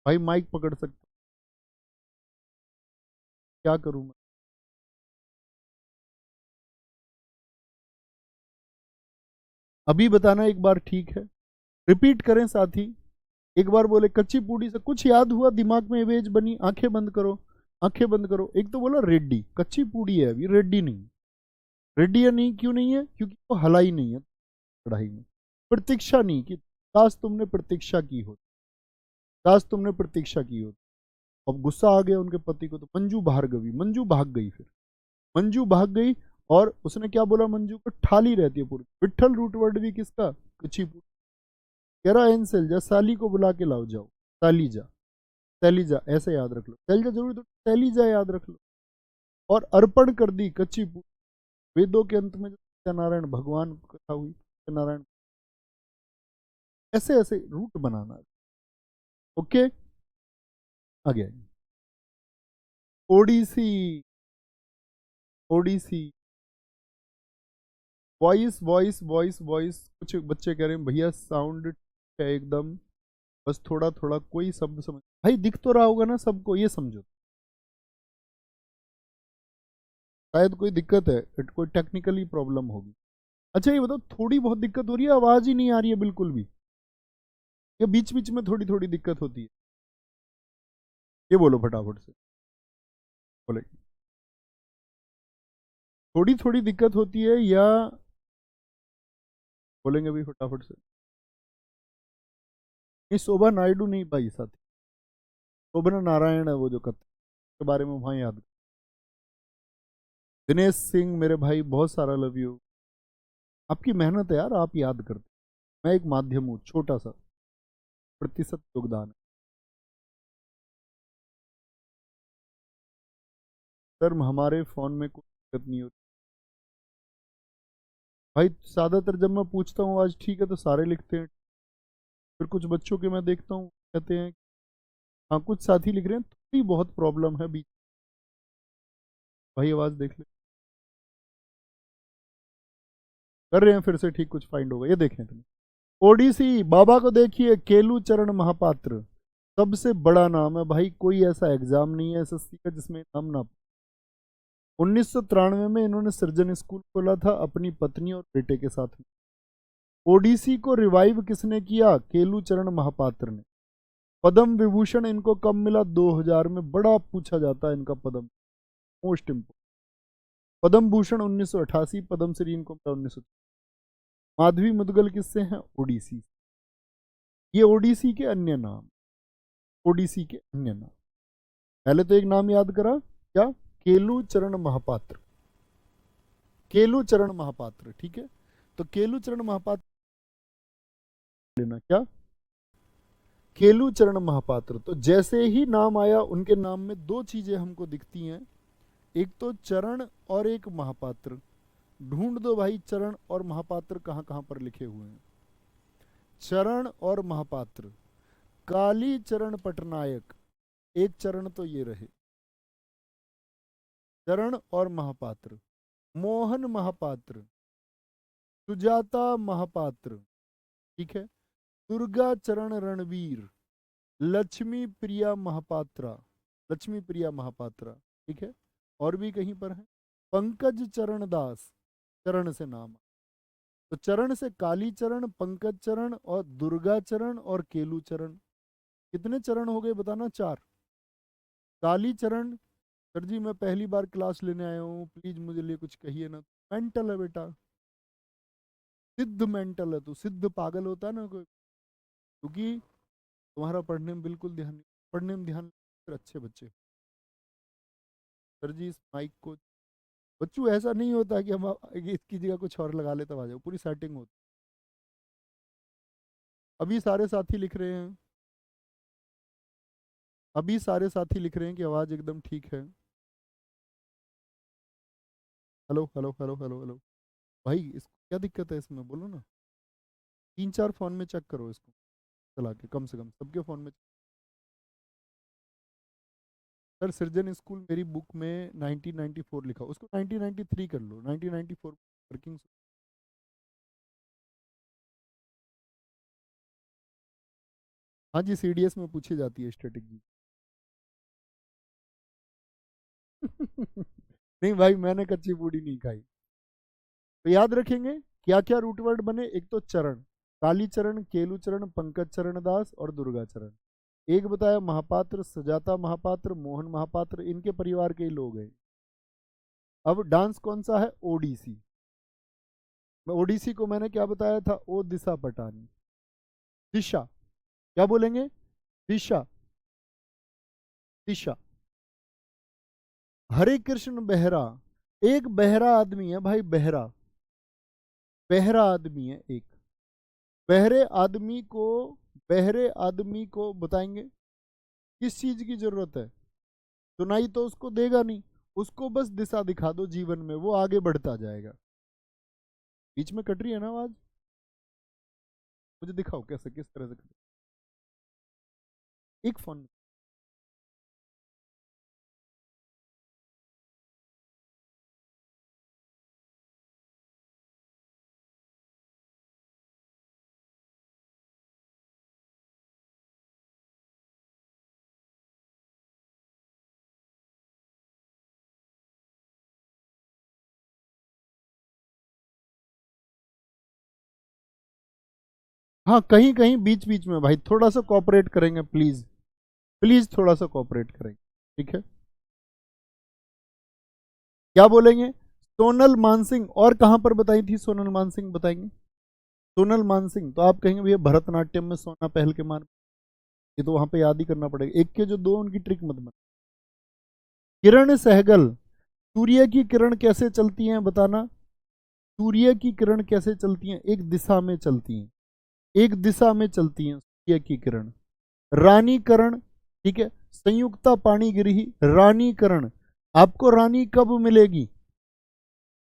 भाई माइक पकड़ सकते, क्या करूं मैं। अभी बताना एक बार, ठीक है, रिपीट करें साथी। एक बार बोले कच्ची पूड़ी से कुछ याद हुआ, दिमाग में इमेज बनी, आंखें बंद करो, आंखें बंद करो। एक तो बोला रेड्डी, कच्ची पूड़ी है अभी, रेड्डी नहीं, रेड्डी या नहीं, क्यों नहीं है, क्योंकि वो हलाई नहीं है कढ़ाई में। प्रतीक्षा नहीं कि, काश तुमने प्रतीक्षा की हो, काश तुमने प्रतीक्षा की हो। अब गुस्सा आ गया उनके पति को, तो मंजू भार्गवी, मंजू भाग गई, फिर मंजू भाग गई, और उसने क्या बोला, मंजू को ठाली रहती है पूरी। विट्ठल रूट वर्ड भी किसका, कच्ची पूड़ी। कह रहा एनसेल जा, साली को बुला के लाओ, जाओ साली जा, सैली जा, ऐसे याद रख लो, सैली जा जरूरी तो सैली जा याद रख लो। और अर्पण कर दी कच्ची पूड़ी, वेदों के अंत में सत्यनारायण भगवान की कथा हुई, सत्यनारायण, ऐसे ऐसे रूट बनाना। ओके, आगे आइए। ओडिसी, ओडिसी, वॉइस वॉइस वॉइस वॉइस। कुछ बच्चे कह रहे हैं भैया साउंड है एकदम, बस थोड़ा थोड़ा कोई शब्द समझ, भाई दिख तो रहा होगा ना सबको, ये समझो। शायद कोई दिक्कत है, कोई टेक्निकली प्रॉब्लम होगी। अच्छा ये बताओ, थोड़ी बहुत दिक्कत हो रही है, आवाज ही नहीं आ रही है बिल्कुल भी, या बीच बीच में थोड़ी थोड़ी दिक्कत होती है? ये बोलो फटाफट से, बोले। थोड़ी थोड़ी दिक्कत होती है या बोलेंगे भी फटाफट से? ये शोभा नायडू नहीं भाई साथी, शोभना नारायण है वो जो कथक के बारे में वहां याद। दिनेश सिंह मेरे भाई बहुत सारा लव यू। आपकी मेहनत है यार, आप याद करते, मैं एक माध्यम हूँ, छोटा सा प्रतिशत योगदान है। सर हमारे फोन में कोई दिक्कत नहीं होती भाई, ज्यादातर जब मैं पूछता हूँ आज ठीक है तो सारे लिखते हैं, फिर कुछ बच्चों के मैं देखता हूँ कहते हैं हाँ, कुछ साथी लिख रहे हैं थोड़ी बहुत प्रॉब्लम है बीच। भाई आवाज देख ले, कर रहे हैं फिर से ठीक, कुछ फाइंड होगा, ये देखें तुम। ओडिसी, बाबा को देखिए, केलू चरण महापात्र, सबसे बड़ा नाम है भाई, कोई ऐसा एग्जाम नहीं है एसएससी का जिसमें नाम ना। 1993 में इन्होंने सृजन स्कूल खोला था अपनी पत्नी और बेटे के साथ में। ओडिसी को रिवाइव किसने किया? केलू चरण महापात्र ने। पद्म विभूषण इनको कब मिला? 2000 में, बड़ा पूछा जाता है इनका पद्म, मोस्ट इम्पोर्टेंट। पद्म भूषण 1988, पद्म श्री इनको मिला 1900। माधवी मुदगल किससे हैं? ओडिसी। ये ओडिसी के अन्य नाम, ओडिसी के अन्य नाम। पहले तो एक नाम याद करा, क्या? केलू चरण महापात्र, केलू चरण महापात्र, ठीक है। तो केलू चरण महापात्र लेना, क्या? केलू चरण महापात्र। तो जैसे ही नाम आया उनके नाम में दो चीजें हमको दिखती हैं, एक तो चरण और एक महापात्र। ढूंढ दो भाई चरण और महापात्र कहां कहां पर लिखे हुए हैं। चरण और महापात्र, काली चरण पटनायक, एक चरण तो ये रहे, चरण और महापात्र। मोहन महापात्र, सुजाता महापात्र, ठीक है। दुर्गा चरण रणवीर, लक्ष्मी प्रिया महापात्रा, लक्ष्मी प्रिया महापात्रा, ठीक है। और भी कहीं पर है, पंकज चरण दास, चरण से नाम। तो चरण से काली चरण, पंकज चरण और दुर्गा चरण और केलू चरण। कितने चरण हो गए बताना? 4। काली चरण, सर जी मैं पहली बार क्लास लेने आया हूँ, प्लीज मुझे लिए कुछ कहिए ना। मेंटल है बेटा, सिद्ध मेंटल है तू, सिद्ध पागल होता है ना कोई, क्योंकि तुम्हारा पढ़ने में बिल्कुल ध्यान नहीं, पढ़ने में ध्यान फिर अच्छे बच्चे। सर जी इस माइक को, बच्चों ऐसा नहीं होता कि हम इसकी जगह कुछ और लगा ले तब आ जाओ, पूरी सेटिंग होती। अभी सारे साथी लिख रहे हैं, अभी सारे साथी लिख रहे हैं कि आवाज़ एकदम ठीक है। Hello hello hello hello hello. भाई इसको क्या दिक्कत है इसमें, बोलो ना। 3-4 फ़ोन में चेक करो इसको, चला के कम से कम सबके फ़ोन में। सर सृजन स्कूल मेरी बुक में 1994 लिखा, उसको 1993 कर लो, 1994 वर्किंग। हाँ जी, सीडीएस में पूछी जाती है स्ट्रेटेजी। नहीं भाई मैंने कच्ची पूड़ी नहीं खाई। तो याद रखेंगे क्या क्या रूट वर्ड बने, एक तो चरण, काली चरण, केलू चरण, पंकज चरण दास और दुर्गा चरण। एक बताया महापात्र, सजाता महापात्र, मोहन महापात्र, इनके परिवार के ही लोग हैं। अब डांस कौन सा है? ओडिसी। ओडिसी को मैंने क्या बताया था? ओ दिशा पटानी, दिशा, क्या बोलेंगे? दिशा, दिशा। हरे कृष्ण बेहरा, एक बहरा आदमी है भाई, बहरा, बहरा आदमी है एक। बहरे आदमी को, बहरे आदमी को बताएंगे किस चीज की जरूरत है? सुनाई तो उसको देगा नहीं, उसको बस दिशा दिखा दो जीवन में, वो आगे बढ़ता जाएगा। बीच में कट रही है ना आवाज? मुझे दिखाओ कैसे, किस तरह से कट एक फोन। हाँ, कहीं कहीं बीच बीच में भाई थोड़ा सा कोऑपरेट करेंगे प्लीज, प्लीज थोड़ा सा कोऑपरेट करेंगे, ठीक है? क्या बोलेंगे? सोनल मानसिंह, और कहां पर बताई थी सोनल मानसिंह, बताएंगे? सोनल मानसिंह तो आप कहेंगे भैया भरतनाट्यम में सोना पहल के मान, ये तो वहां पे याद ही करना पड़ेगा, एक के जो दो उनकी ट्रिक मत बना। किरण सहगल, सूर्य की किरण कैसे चलती हैं बताना? सूर्य की किरण कैसे चलती हैं? एक दिशा में चलती हैं, एक दिशा में चलती हैं सूर्य की किरण। रानीकरण, ठीक है, संयुक्ता पाणिगिरी, रानीकरण। आपको रानी कब मिलेगी?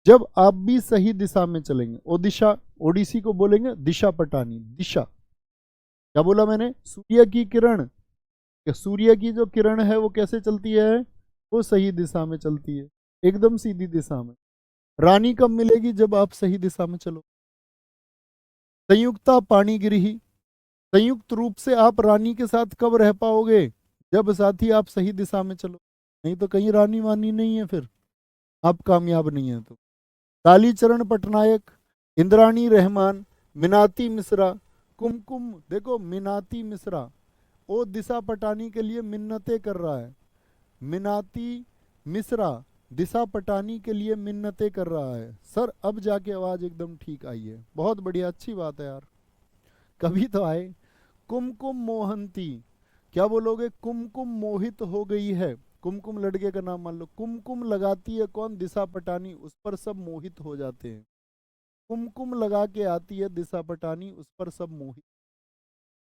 जब आप भी सही दिशा में चलेंगे। ओडिशा, ओडिसी को बोलेंगे दिशा पटानी, दिशा। क्या बोला मैंने? सूर्य की किरण, सूर्य की जो किरण है वो कैसे चलती है? वो सही दिशा में चलती है, एकदम सीधी दिशा में। रानी कब मिलेगी? जब आप सही दिशा में चलो। संयुक्ता पाणिगिरी, संयुक्त रूप से आप रानी के साथ कब रह पाओगे? जब साथी आप सही दिशा में चलो, नहीं तो कहीं रानी वानी नहीं है, फिर आप कामयाब नहीं है। तो कालीचरण पटनायक, इंद्राणी रहमान, मीनाती मिश्रा, कुमकुम, देखो मीनाती मिश्रा, वो दिशा पटानी के लिए मिन्नतें कर रहा है। मीनाती मिश्रा दिशा पटानी के लिए मिन्नतें कर रहा है। सर अब जाके आवाज एकदम ठीक आई है, बहुत बढ़िया, अच्छी बात है यार, कभी तो आए। कुमकुम मोहंती, क्या बोलोगे? कुमकुम मोहित हो गई है, कुमकुम लड़के का नाम मान लो। कुमकुम लगाती है कौन? दिशा पटानी, उस पर सब मोहित हो जाते हैं। कुमकुम लगा के आती है दिशा पटानी, उस पर सब मोहित।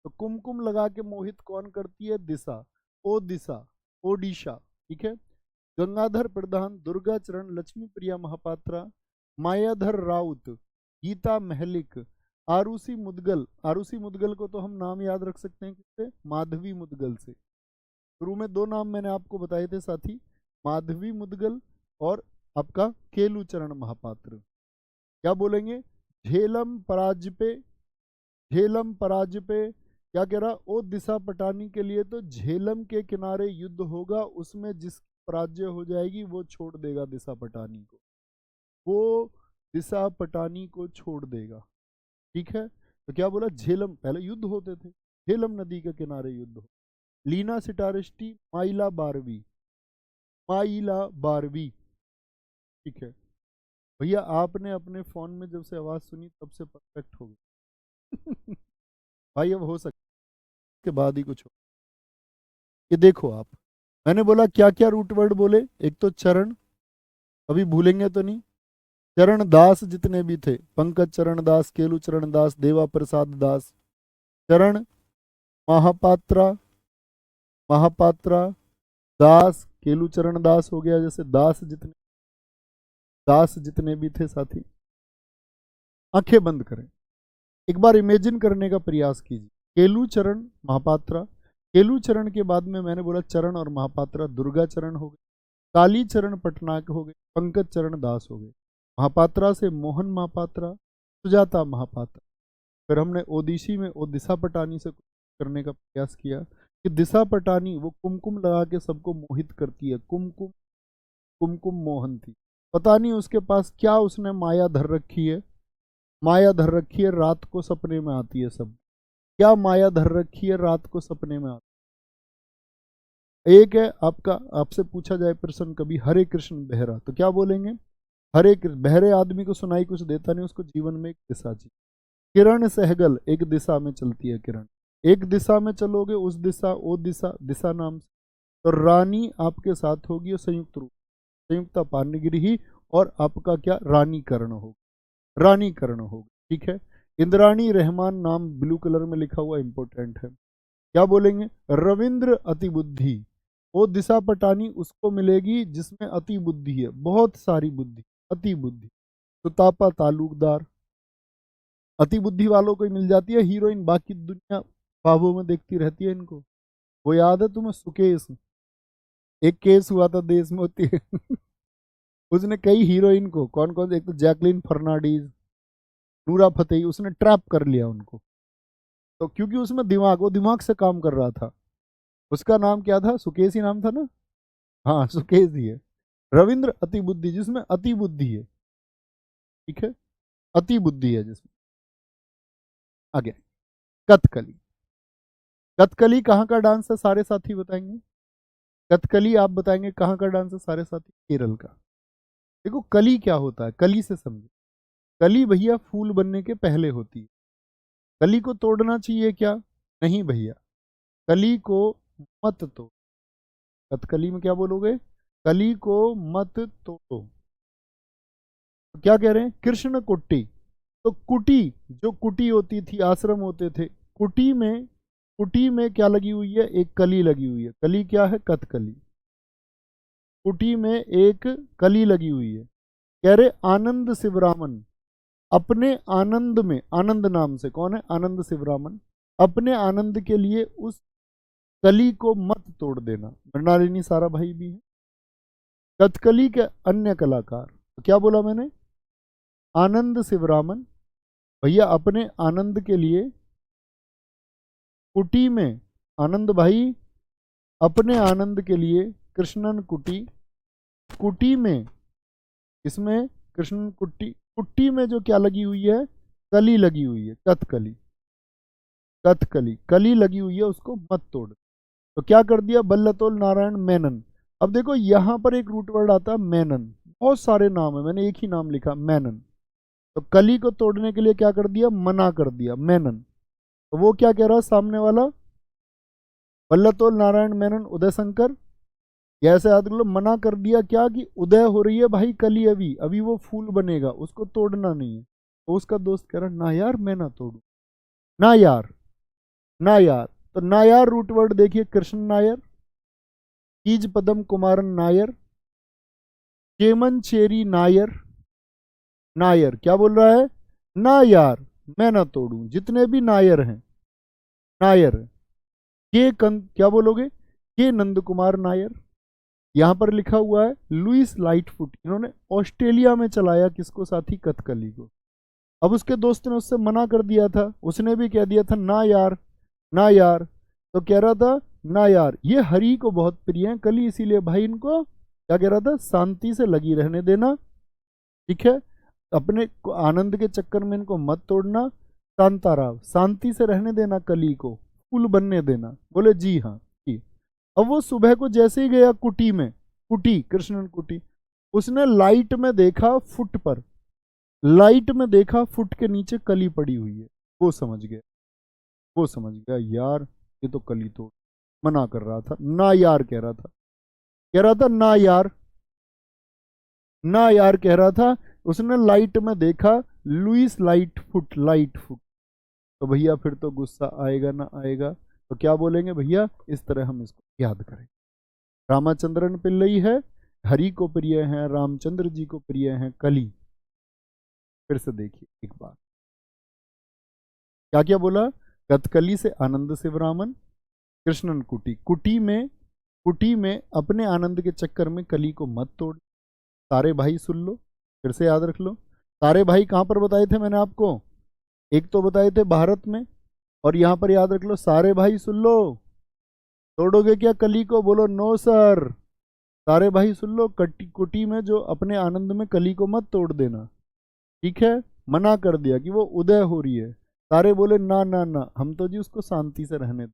तो कुमकुम लगा के मोहित कौन करती है? दिशा, ओ दिशा, ओडिशा, ठीक है। गंगाधर प्रधान, दुर्गा चरण, लक्ष्मी प्रिया महापात्रा, मायाधर राउत, गीता महलिक, आरुषि मुदगल। आरुषि मुदगल को तो हम नाम याद रख सकते हैं किससे? माधवी मुदगल से। शुरू में दो नाम मैंने आपको बताए थे साथी, माधवी मुदगल और आपका केलुचरण महापात्र। क्या बोलेंगे? झेलम पराजपे, झेलम पराजपे, क्या कह रहा? ओ दिशा पटानी के लिए तो झेलम के किनारे युद्ध होगा, उसमें जिस पराजय हो जाएगी वो छोड़ देगा दिशा पटानी को, वो दिशा पटानी को छोड़ देगा, ठीक है। तो क्या बोला? झेलम, पहले युद्ध होते थे, झेलम नदी के किनारे युद्ध हो। लीना सिटारिस्टी, माइला बारवी, माइला बारवी, ठीक है। भैया आपने अपने फोन में जब से आवाज सुनी तब से परफेक्ट हो गई। भाई अब हो सकता है के बाद ही कुछ हो। ये देखो आप, मैंने बोला क्या क्या रूट वर्ड बोले? एक तो चरण, अभी भूलेंगे तो नहीं। चरण दास जितने भी थे, पंकज चरण दास, केलू चरण दास, देवा प्रसाद दास। चरण महापात्रा, महापात्रा दास, केलू चरण दास हो गया, जैसे दास जितने, दास जितने भी थे साथी। आंखें बंद करें, एक बार इमेजिन करने का प्रयास कीजिए। केलू चरण महापात्रा, केलू चरण के बाद में मैंने बोला चरण और महापात्रा, दुर्गा चरण हो गए, काली चरण पटनायक हो गए, पंकज चरण दास हो गए। महापात्रा से मोहन महापात्रा, सुजाता महापात्रा। फिर हमने ओडिसी में ओ दिशा पटानी से करने का प्रयास किया कि दिशा पटानी वो कुमकुम लगा के सबको मोहित करती है, कुमकुम, कुमकुम मोहन थी। पता नहीं उसके पास क्या उसने माया धर रखी है, माया धर रखी है, रात को सपने में आती है सब। क्या माया धर रखी है, रात को सपने में आती है? एक है आपका, आपसे पूछा जाए प्रश्न कभी, हरे कृष्ण बहरा, तो क्या बोलेंगे? हरे कृष्ण, बहरे आदमी को सुनाई कुछ देता नहीं, उसको जीवन में एक दिशा चाहिए। किरण सहगल, एक दिशा में चलती है किरण, एक दिशा में चलोगे, उस दिशा, वो दिशा, दिशा नाम से। तो रानी आपके साथ होगी और संयुक्त रूप, संयुक्ता पाणिगिरी ही, और आपका क्या? रानीकरण होगा, रानीकरण होगा, ठीक है। इंद्राणी रहमान नाम ब्लू कलर में लिखा हुआ इंपॉर्टेंट है। क्या बोलेंगे? रविंद्र अतिबुद्धि, वो दिशा पटानी उसको मिलेगी जिसमें अति बुद्धि है, बहुत सारी बुद्धि, अति बुद्धि। सुतापा तालुकदार, अति बुद्धि वालों को ही मिल जाती है हीरोइन, बाकी दुनिया ख्वाबों में देखती रहती है इनको। वो याद है तुम्हें सुकेश, एक केस हुआ था देश में होती है उसने कई हीरोइन को, कौन कौन, एक तो जैकलिन फर्नांडीज, नूरा फतेही, उसने ट्रैप कर लिया उनको। तो क्योंकि उसमें दिमाग, वो दिमाग से काम कर रहा था। उसका नाम क्या था, सुकेश ही नाम था ना। हाँ सुकेश ही है। रविंद्र अति बुद्धि, जिसमें अति बुद्धि है, ठीक है, अति बुद्धि है जिसमें। आगे कथकली, कथकली कहाँ का डांस है सारे साथी बताएंगे। कथकली आप बताएंगे कहाँ का डांस है सारे साथी, केरल का। देखो कली क्या होता है, कली से समझो। कली भैया फूल बनने के पहले होती है। कली को तोड़ना चाहिए क्या, नहीं भैया, कली को मत तोड़। कथकली में क्या बोलोगे, कली को मत तोड़ो। तो क्या कह रहे हैं, कृष्ण कुट्टी। तो कुटी, जो कुटी होती थी, आश्रम होते थे, कुटी में, कुटी में क्या लगी हुई है, एक कली लगी हुई है। कली क्या है, कथकली। कुटी में एक कली लगी हुई है। कह रहे आनंद शिवरामन, अपने आनंद में, आनंद नाम से कौन है, आनंद शिवरामन, अपने आनंद के लिए उस कली को मत तोड़ देना। मृणालिनी सारा भाई भी है। कथकली के अन्य कलाकार, तो क्या बोला मैंने, आनंद शिवरामन भैया अपने आनंद के लिए कुटी में, आनंद भाई अपने आनंद के लिए कृष्णन कुटी, कुटी में, इसमें कृष्णन कुटी, कुट्टी में जो क्या लगी हुई है, कली लगी हुई है, कथकली, कथकली कली लगी हुई है, उसको मत तोड़। तो क्या कर दिया, बल्लतोल नारायण मेनन। अब देखो यहां पर एक रूट वर्ड आता है मेनन, बहुत सारे नाम है, मैंने एक ही नाम लिखा मेनन। तो कली को तोड़ने के लिए क्या कर दिया, मना कर दिया, मेनन। तो वो क्या कह रहा है सामने वाला, बल्लतोल नारायण मेनन उदय शंकर, या ऐसे याद लो, मना कर दिया क्या, कि उदय हो रही है भाई कली, अभी अभी वो फूल बनेगा, उसको तोड़ना नहीं है। तो उसका दोस्त कह रहा ना यार मैं ना तोड़ू, ना यार, ना यार। तो ना यार रूट वर्ड देखिए, कृष्ण नायर, कीज पदम कुमारन नायर, चेमन चेरी नायर। नायर क्या बोल रहा है, ना यार मैं ना तोड़ू, जितने भी नायर हैं, नायर। क्या बोलोगे, के नंद कुमार नायर। यहां पर लिखा हुआ है लुइस लाइटफुट, इन्होंने ऑस्ट्रेलिया में चलाया किसको साथी, कथकली को। अब उसके दोस्त ने उससे मना कर दिया था, उसने भी कह दिया था ना यार, ना यार। तो कह रहा था ना यार, ये हरि को बहुत प्रिय है कली, इसीलिए भाई इनको क्या कह रहा था, शांति से लगी रहने देना, ठीक है, अपने आनंद के चक्कर में इनको मत तोड़ना, शांताराव शांति से रहने देना, कली को फूल बनने देना। बोले जी हाँ जी। अब वो सुबह को जैसे ही गया कुटी में, कुटी कृष्णन कुटी, उसने लाइट में देखा फुट पर, लाइट में देखा फुट के नीचे कली पड़ी हुई है। वो समझ गया, वो समझ गया यार ये तो कली तोड़, मना कर रहा था, ना यार कह रहा था, कह रहा था ना यार, ना यार कह रहा था। उसने लाइट में देखा Louis light foot, light foot. तो भैया फिर तो गुस्सा आएगा ना आएगा, तो क्या बोलेंगे भैया, इस तरह हम इसको याद करें। रामाचंद्रन पिल्लई है, हरि को प्रिय है, रामचंद्र जी को प्रिय है कली। फिर से देखिए एक बार, क्या क्या बोला, कथकली से आनंद शिवरामन, कृष्णन कुटी, कुटी में, कुटी में अपने आनंद के चक्कर में कली को मत तोड़। सारे भाई सुन लो, फिर से याद रख लो। सारे भाई कहाँ पर बताए थे मैंने आपको, एक तो बताए थे भारत में, और यहां पर याद रख लो सारे भाई सुन लो। तोड़ोगे क्या कली को, बोलो नो सर। सारे भाई सुन लो, कुटी में जो अपने आनंद में कली को मत तोड़ देना, ठीक है, मना कर दिया कि वो उदय हो रही है। सारे बोले ना ना ना, हम तो जी उसको शांति से रहने दे,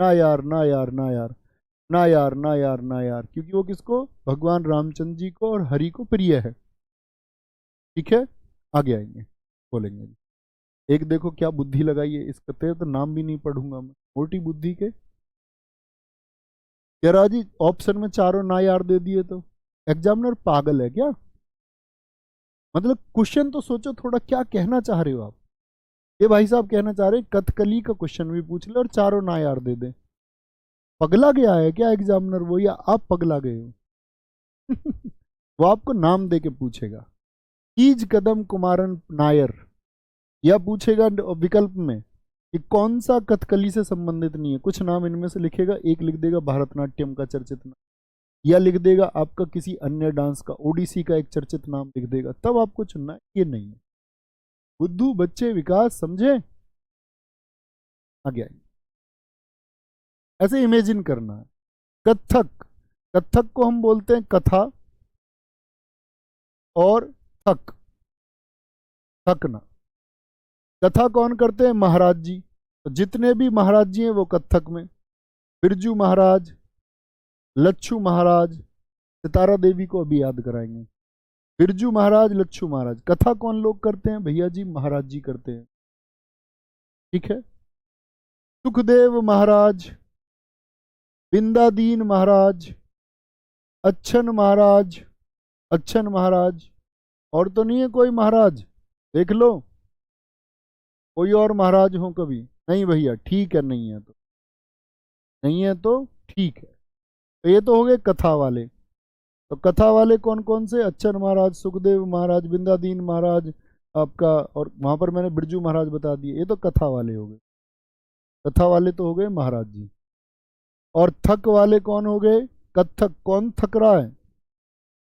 ना यार ना यार ना यार, ना यार ना यार ना यार, क्योंकि वो किसको, भगवान रामचंद्र जी को और हरि को प्रिय है, ठीक है। आगे आएंगे बोलेंगे। एक देखो क्या बुद्धि लगाई है, इसका तेरे तो नाम भी नहीं पढ़ूंगा मैं, मोटी बुद्धि के। यार जी ऑप्शन में चारों ना यार दे दिए तो एग्जामिनर पागल है क्या, मतलब क्वेश्चन तो सोचो थोड़ा, क्या कहना चाह रहे हो आप। ये भाई साहब कहना चाह रहे हैं कथकली का क्वेश्चन भी पूछ ले और चारों ना यार दे दे, पगला गया है क्या एग्जामिनर वो, या आप पगला गए हो? वो आपको नाम दे के पूछेगा, कीज कदम कुमारन नायर, या पूछेगा विकल्प में कि कौन सा कथकली से संबंधित नहीं है, कुछ नाम इनमें से लिखेगा, एक लिख देगा भरतनाट्यम का चर्चित नाम, या लिख देगा आपका किसी अन्य डांस का, ओडिसी का एक चर्चित नाम लिख देगा, तब आपको चुनना है, ये नहीं है। बुद्धू बच्चे विकास, समझे? आगे आइए, ऐसे इमेजिन करना है। कथक, कथक को हम बोलते हैं कथा और थक, थकना। कथा कौन करते हैं? महाराज जी। तो जितने भी महाराज जी हैं वो कथक में, बिरजू महाराज, लच्छू महाराज, सितारा देवी को अभी याद कराएंगे। बिरजू महाराज, लच्छू महाराज। कथा कौन लोग करते हैं? भैया जी महाराज जी करते हैं, ठीक है। सुखदेव महाराज, बिंदादीन महाराज, अच्छन महाराज, अच्छन महाराज। और तो नहीं है कोई महाराज? देख लो कोई और महाराज हो कभी? नहीं भैया, ठीक है, नहीं है तो नहीं है, तो ठीक है। तो ये तो हो गए कथा वाले। तो कथा वाले कौन कौन से? अच्छन महाराज, सुखदेव महाराज, बिंदादीन महाराज आपका, और वहां पर मैंने बिरजू महाराज बता दिए, ये तो कथा वाले हो गए। कथा वाले तो हो गए महाराज जी। और थक वाले कौन हो गए? कथक। कौन थक रहा है?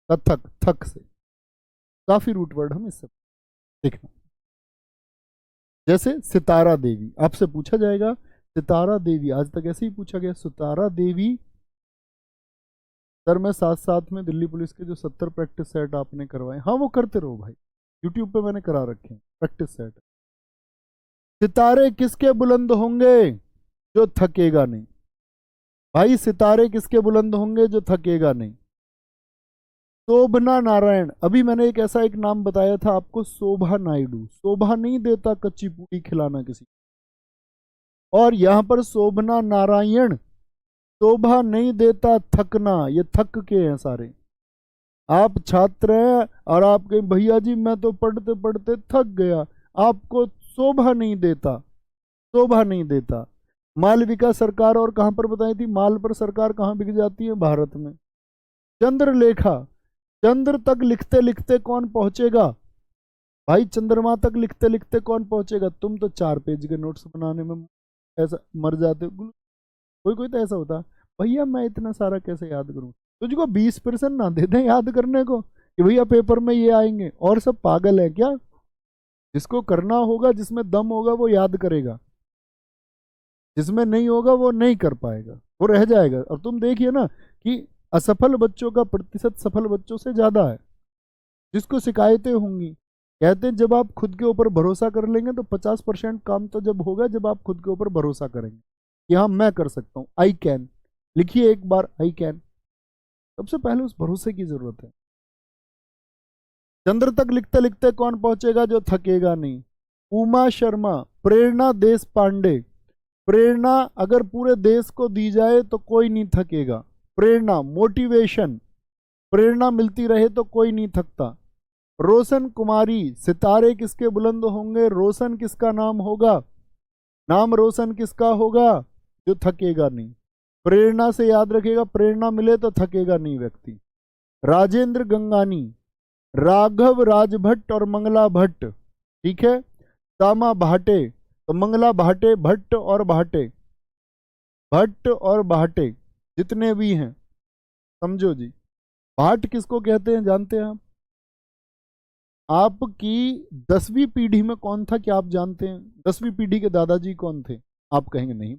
कथक, थक से। काफी रूट वर्ड हम इससे देखना। जैसे सितारा देवी, आपसे पूछा जाएगा सितारा देवी, आज तक ऐसे ही पूछा गया सितारा देवी। सर मैं साथ साथ में दिल्ली पुलिस के जो 70 प्रैक्टिस सेट आपने करवाए, हाँ वो करते रहो भाई, यूट्यूब पे मैंने करा रखे हैं प्रैक्टिस सेट। सितारे किसके बुलंद होंगे? जो थकेगा नहीं। भाई सितारे किसके बुलंद होंगे? जो थकेगा नहीं। शोभना नारायण, अभी मैंने एक ऐसा एक नाम बताया था आपको, शोभा नायडू। शोभा नहीं देता कच्ची पूरी खिलाना किसी, और यहां पर शोभना नारायण, शोभा नहीं देता थकना। ये थक के हैं सारे। आप छात्र हैं और आप कहें भैया जी मैं तो पढ़ते पढ़ते थक गया, आपको शोभा नहीं देता, शोभा नहीं देता। मालविका सरकार, और कहां पर बताई थी माल पर सरकार कहां बिक जाती है? भारत में। चंद्रलेखा, चंद्र तक लिखते लिखते कौन पहुंचेगा? भाई चंद्रमा तक लिखते लिखते कौन पहुंचेगा? तुम तो 4 पेज के नोट्स बनाने में ऐसा मर जाते हो। कोई कोई तो ऐसा होता, भैया मैं इतना सारा कैसे याद करूं? तुझको 20% ना दे दें याद करने को कि भैया पेपर में ये आएंगे, और सब पागल है क्या? जिसको करना होगा, जिसमें दम होगा वो याद करेगा, जिसमें नहीं होगा वो नहीं कर पाएगा, वो रह जाएगा। और तुम देखिए ना कि असफल बच्चों का प्रतिशत सफल बच्चों से ज्यादा है। जिसको शिकायतें होंगी, कहते हैं जब आप खुद के ऊपर भरोसा कर लेंगे तो 50% काम तो जब होगा जब आप खुद के ऊपर भरोसा करेंगे कि हाँ मैं कर सकता हूँ, आई कैन। लिखिए एक बार, आई कैन। सबसे पहले उस भरोसे की जरूरत है। चंद्र तक लिखते लिखते कौन पहुंचेगा? जो थकेगा नहीं। उमा शर्मा, प्रेरणा देश पांडे, प्रेरणा अगर पूरे देश को दी जाए तो कोई नहीं थकेगा। प्रेरणा, मोटिवेशन, प्रेरणा मिलती रहे तो कोई नहीं थकता। रोशन कुमारी, सितारे किसके बुलंद होंगे? रोशन किसका नाम होगा? नाम रोशन किसका होगा? जो थकेगा नहीं। प्रेरणा से याद रखेगा, प्रेरणा मिले तो थकेगा नहीं व्यक्ति। राजेंद्र गंगानी, राघव राजभट्ट और मंगला भट्ट, ठीक है। तामा भाटे, तो मंगला भाटे, भट्ट और भाटे, भट्ट और भाटे जितने भी हैं, समझो जी। भाट किसको कहते हैं जानते हैं आप? आपकी 10वीं पीढ़ी में कौन था क्या आप जानते हैं? 10वीं पीढ़ी के दादाजी कौन थे? आप कहेंगे नहीं।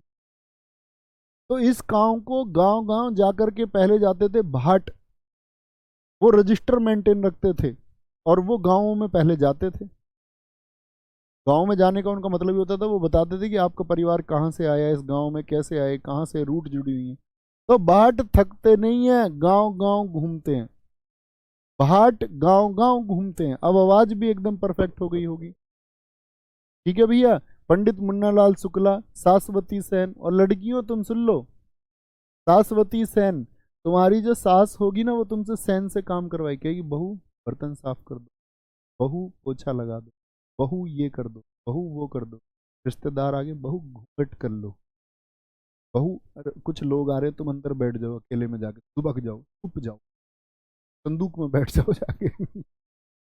तो इस गांव को गांव गांव जाकर के पहले जाते थे भाट, वो रजिस्टर मेंटेन रखते थे और वो गांवों में पहले जाते थे। गांव में जाने का उनका मतलब ये होता था, वो बताते थे कि आपका परिवार कहाँ से आया, इस गांव में कैसे आए, कहाँ से रूट जुड़ी हुई है। तो भाट थकते नहीं है, गांव गांव घूमते हैं। भाट गांव गांव घूमते हैं। अब आवाज भी एकदम परफेक्ट हो गई होगी, ठीक है भैया। पंडित मुन्नालाल शुक्ला, सासवती सेन, और लड़कियों तुम सुन लो, सासवती सेन, तुम्हारी जो सास होगी ना वो तुमसे सेन से काम करवाई, कहेगी बहू बर्तन साफ कर दो, बहू पोछा लगा दो, बहू ये कर दो, बहू वो कर दो। रिश्तेदार आगे, बहू घूंघट कर लो। बहू कुछ लोग आ रहे हैं, तुम अंदर बैठ जाओ, अकेले में जाके दुबक जाओ, छुप जाओ, संदूक में बैठ जाओ जाके।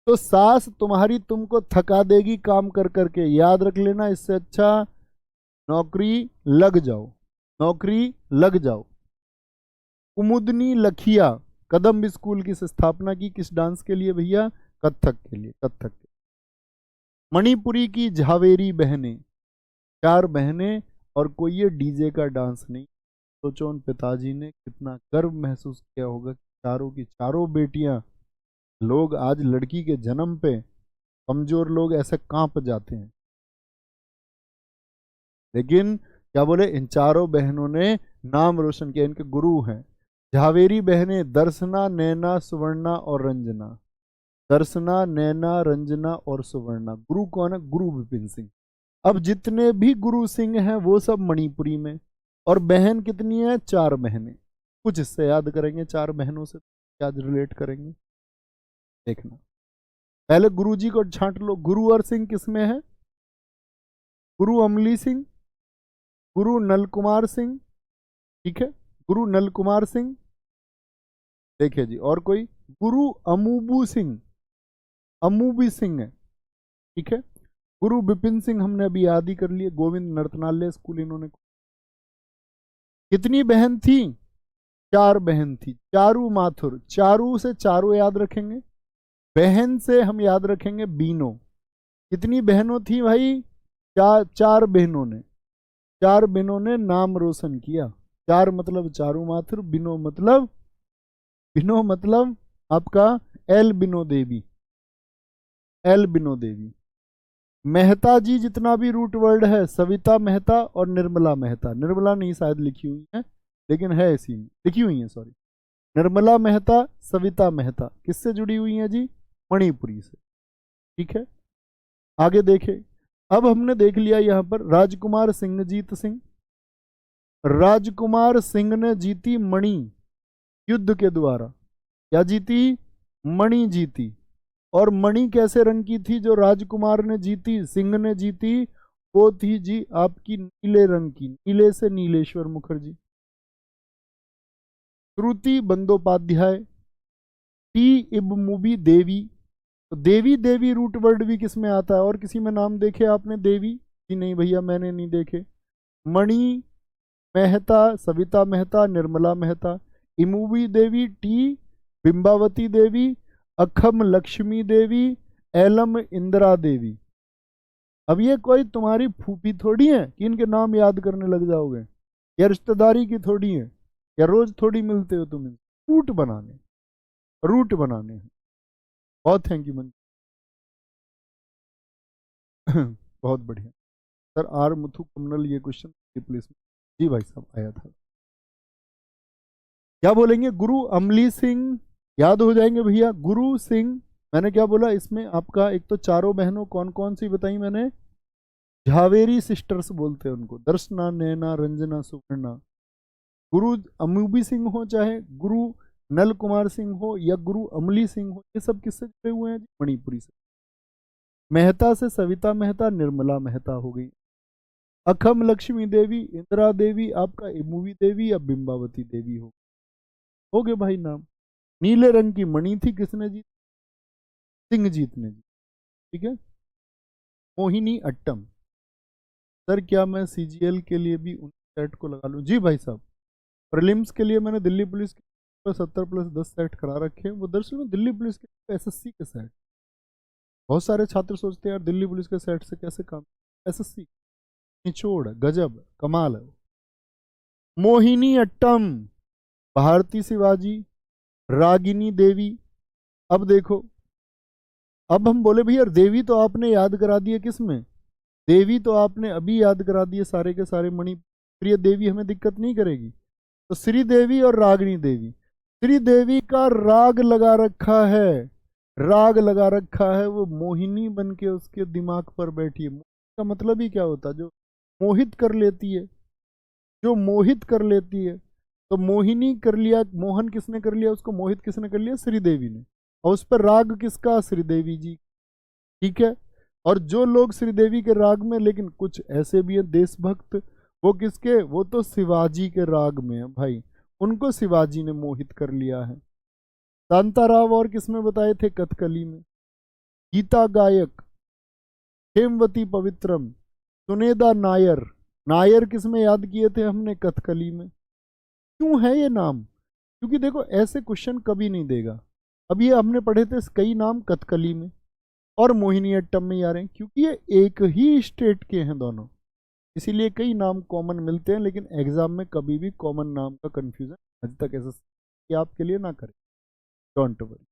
तो सास तुम्हारी तुमको थका देगी काम कर करके, याद रख लेना। इससे अच्छा नौकरी लग जाओ, नौकरी लग जाओ। कुमुदनी लखिया कदम स्कूल की स्थापना की किस डांस के लिए भैया? कथक के लिए, कथक के। मणिपुरी की झावेरी बहनें, 4 बहनें और कोई ये डीजे का डांस नहीं। सोचो उन पिताजी ने कितना गर्व महसूस किया होगा कि चारों की चारों बेटियां। लोग आज लड़की के जन्म पे कमजोर लोग ऐसे कांप जाते हैं, लेकिन क्या बोले, इन चारों बहनों ने नाम रोशन किया। इनके गुरु हैं झावेरी बहनें दर्शना, नैना, सुवर्णा और रंजना। दर्शना, नैना, रंजना और सुवर्णा। गुरु कौन है? गुरु विपिन सिंह। अब जितने भी गुरु सिंह हैं वो सब मणिपुरी में। और बहन कितनी है? 4 बहनें। कुछ इससे याद करेंगे, 4 बहनों से क्या रिलेट करेंगे देखना। पहले गुरु जी को छांट लो। गुरु और सिंह किसमें है? गुरु अमली सिंह, गुरु नल कुमार सिंह, ठीक है, गुरु नल कुमार सिंह। देखिए जी, और कोई? गुरु अमूबू सिंह, अमूबी सिंह है, ठीक है। गुरु विपिन सिंह हमने अभी याद ही कर लिए, गोविंद नर्तनालय स्कूल इन्होंने। कितनी बहन थी? 4 बहन थी। चारू माथुर, चारू से चारों याद रखेंगे, बहन से हम याद रखेंगे बीनो। कितनी बहनों थी भाई? 4 बहनों ने, 4 बहनों ने नाम रोशन किया। 4 मतलब चारू माथुर, बिनो मतलब आपका एल बिनो देवी, एल बिनो देवी। मेहता जी जितना भी रूट वर्ड है, सविता मेहता और निर्मला मेहता। निर्मला नहीं शायद लिखी हुई है, लेकिन है इसी में, लिखी हुई है सॉरी। निर्मला मेहता, सविता मेहता किससे जुड़ी हुई है जी? मणिपुरी से, ठीक है। आगे देखें। अब हमने देख लिया यहां पर राजकुमार सिंहजीत सिंह। राजकुमार सिंह ने जीती मणि युद्ध के द्वारा। क्या जीती? मणि जीती। और मणि कैसे रंग की थी जो राजकुमार ने जीती, सिंह ने जीती? वो थी जी आपकी नीले रंग की, नीले से नीलेश्वर मुखर्जी। श्रुति बंदोपाध्याय, टी इब्मुबी देवी। तो देवी, देवी रूट वर्ड भी किस में आता है? और किसी में नाम देखे आपने देवी? जी नहीं भैया, मैंने नहीं देखे। मणि मेहता, सविता मेहता, निर्मला मेहता। इमुबी देवी, टी बिंबावती देवी, अखम लक्ष्मी देवी, एलम इंदिरा देवी। अब ये कोई तुम्हारी फूफी थोड़ी है कि इनके नाम याद करने लग जाओगे, या रिश्तेदारी की थोड़ी है, या रोज थोड़ी मिलते हो तुम। रूट बनाने, रूट बनाने हैं। बहुत थैंक यू मन। बहुत बढ़िया सर। आर मुथु कमनल ये क्वेश्चन प्लीज। जी भाई साहब आया था। क्या बोलेंगे? गुरु अमली सिंह, याद हो जाएंगे भैया। गुरु सिंह, मैंने क्या बोला इसमें आपका? एक तो चारों बहनों कौन कौन सी बताई मैंने? झावेरी सिस्टर्स बोलते हैं उनको, दर्शना, नैना, रंजना, सुवर्णा। गुरु अमूबी सिंह हो, चाहे गुरु नल कुमार सिंह हो, या गुरु अमली सिंह हो, ये सब किससे जुड़े हुए हैं? मणिपुरी से। मेहता से सविता मेहता, निर्मला मेहता हो गई। अखम लक्ष्मी देवी, इंदिरा देवी, आपका इमूवी देवी या बिंबावती देवी हो गए भाई नाम। नीले रंग की मणि थी, किसने जीती? सिंहजीत ने जी, ठीक है। मोहिनी अट्टम। सर क्या मैं सीजीएल के लिए भी उन सेट को लगा लूं? जी भाई साहब, प्रीलिम्स के लिए मैंने दिल्ली पुलिस के 70+10 सेट करा रखे हैं। वो दरअसल में दिल्ली पुलिस के एसएससी के सेट। बहुत सारे छात्र सोचते हैं यार दिल्ली पुलिस के सेट से कैसे काम। एसएससी निचोड़ गजब कमाल है। मोहिनी अट्टम, भारती शिवाजी, रागिनी देवी। अब देखो, अब हम बोले भैया देवी तो आपने याद करा दिए, किस में? देवी तो आपने अभी याद करा दिए सारे के सारे मणिप्रिय देवी, हमें दिक्कत नहीं करेगी। तो श्री देवी और रागिनी देवी। श्री देवी का राग लगा रखा है, राग लगा रखा है, वो मोहिनी बन के उसके दिमाग पर बैठी है। का मतलब ही क्या होता है? जो मोहित कर लेती है, जो मोहित कर लेती है। तो मोहिनी कर लिया, मोहन किसने कर लिया उसको? मोहित किसने कर लिया? श्रीदेवी ने। और उस पर राग किसका? श्रीदेवी जी, ठीक है। और जो लोग श्रीदेवी के राग में, लेकिन कुछ ऐसे भी हैं देशभक्त, वो किसके, वो तो शिवाजी के राग में है भाई, उनको शिवाजी ने मोहित कर लिया है। शांताराव और किसमें बताए थे, कथकली में। गीता गायक, हेमवती पवित्रम, सुनेदा नायर, नायर किसमें याद किए थे हमने, कथकली में। क्यों है ये नाम, क्योंकि देखो ऐसे क्वेश्चन कभी नहीं देगा। अब ये हमने पढ़े थे कई नाम कथकली में और मोहिनीअट्टम में आ रहे हैं, क्योंकि ये एक ही स्टेट के हैं दोनों, इसीलिए कई नाम कॉमन मिलते हैं। लेकिन एग्जाम में कभी भी कॉमन नाम का कंफ्यूजन आज तक ऐसा कि आपके लिए ना करें, डोंट वरी।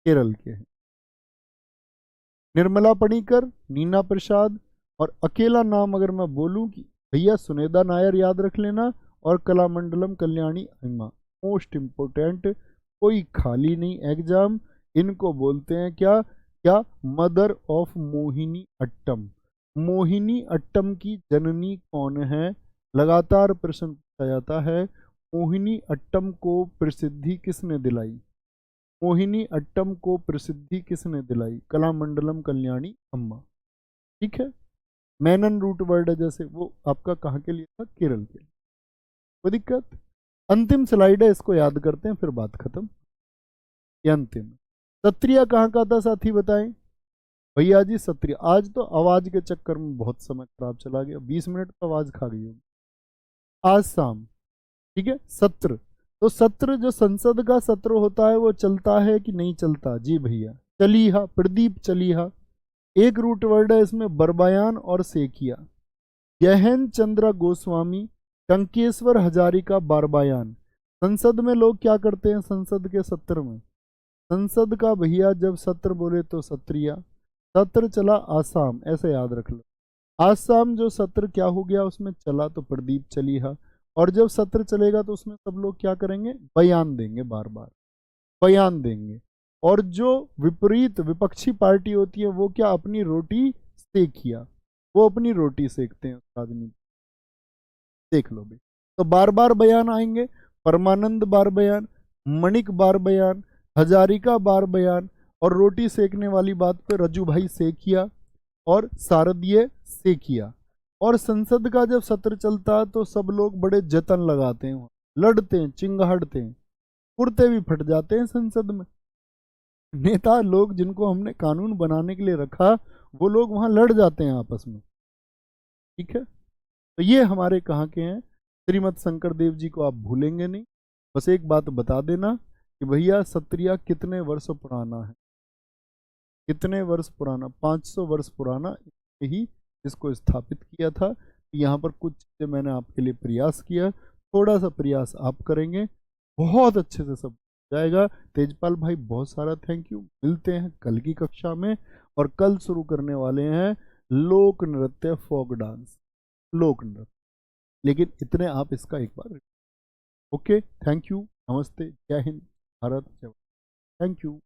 केरल के हैं निर्मला पणिकर, नीना प्रसाद, और अकेला नाम अगर मैं बोलूं कि भैया सुनेदा नायर याद रख लेना, और कलामंडलम कल्याणी अम्मा, मोस्ट इम्पोर्टेंट, कोई खाली नहीं एग्जाम। इनको बोलते हैं क्या, क्या मदर ऑफ मोहिनी अट्टम। मोहिनी अट्टम की जननी कौन है, लगातार प्रश्न पूछा जाता है। मोहिनी अट्टम को प्रसिद्धि किसने दिलाई, मोहिनी अट्टम को प्रसिद्धि किसने दिलाई, कलामंडलम कल्याणी अम्मा। ठीक है, मैनन रूट वर्ड है जैसे, वो आपका कहाँ के लिए था, केरल के लिए। कोई दिक्कत। अंतिम स्लाइड है, इसको याद करते हैं फिर बात खत्म। ये अंतिम, सत्रिया कहाँ का था साथी बताएं भैया जी। सत्रिया, आज तो आवाज के चक्कर में बहुत समय खराब चला गया, 20 मिनट तो आवाज खा गई होगी। आज शाम, ठीक है। सत्र, तो सत्र जो संसद का सत्र होता है वो चलता है कि नहीं चलता, जी भैया। चलीहा, प्रदीप चलीहा, एक रूट वर्ड है इसमें, बरबयान और सेकिया। गहन चंद्र गोस्वामी, टंकेश्वर हजारिका, बारबायान। संसद में लोग क्या करते हैं, संसद के सत्र में, संसद का भैया जब सत्र बोले तो सत्रिया, सत्र चला आसाम, ऐसे याद रख लो। आसाम जो सत्र क्या हो गया उसमें चला तो प्रदीप चलीहा, और जब सत्र चलेगा तो उसमें सब लोग क्या करेंगे, बयान देंगे, बार बार बयान देंगे। और जो विपरीत विपक्षी पार्टी होती है वो क्या, अपनी रोटी सेकिया, वो अपनी रोटी सेकते हैं राजनीति, देख लो भी। तो बार बार बयान आएंगे, परमानंद बार बयान, मणिक बार बयान, हजारिका बार बयान, और रोटी सेकने वाली बात पे रजू भाई सेकिया और शारदीय सेकिया। और संसद का जब सत्र चलता है तो सब लोग बड़े जतन लगाते हैं, लड़ते हैं, चिंगाड़ते हैं, कुर्ते भी फट जाते हैं संसद में। नेता लोग जिनको हमने कानून बनाने के लिए रखा, वो लोग वहां लड़ जाते हैं आपस में। ठीक है, तो ये हमारे कहाँ के हैं, श्रीमद शंकर देव जी को आप भूलेंगे नहीं। बस एक बात बता देना कि भैया सत्रिया कितने वर्ष पुराना है, कितने वर्ष पुराना, 500 वर्ष पुराना ही इसको स्थापित किया था। यहाँ पर कुछ चीज़ें मैंने आपके लिए प्रयास किया, थोड़ा सा प्रयास आप करेंगे, बहुत अच्छे से सब हो जाएगा। तेजपाल भाई बहुत सारा थैंक यू। मिलते हैं कल की कक्षा में, और कल शुरू करने वाले हैं लोक नृत्य, फोक डांस, लोक नृत्य। लेकिन इतने आप इसका एक बार, ओके, थैंक यू, नमस्ते, जय हिंद, भारत जय, थैंक यू।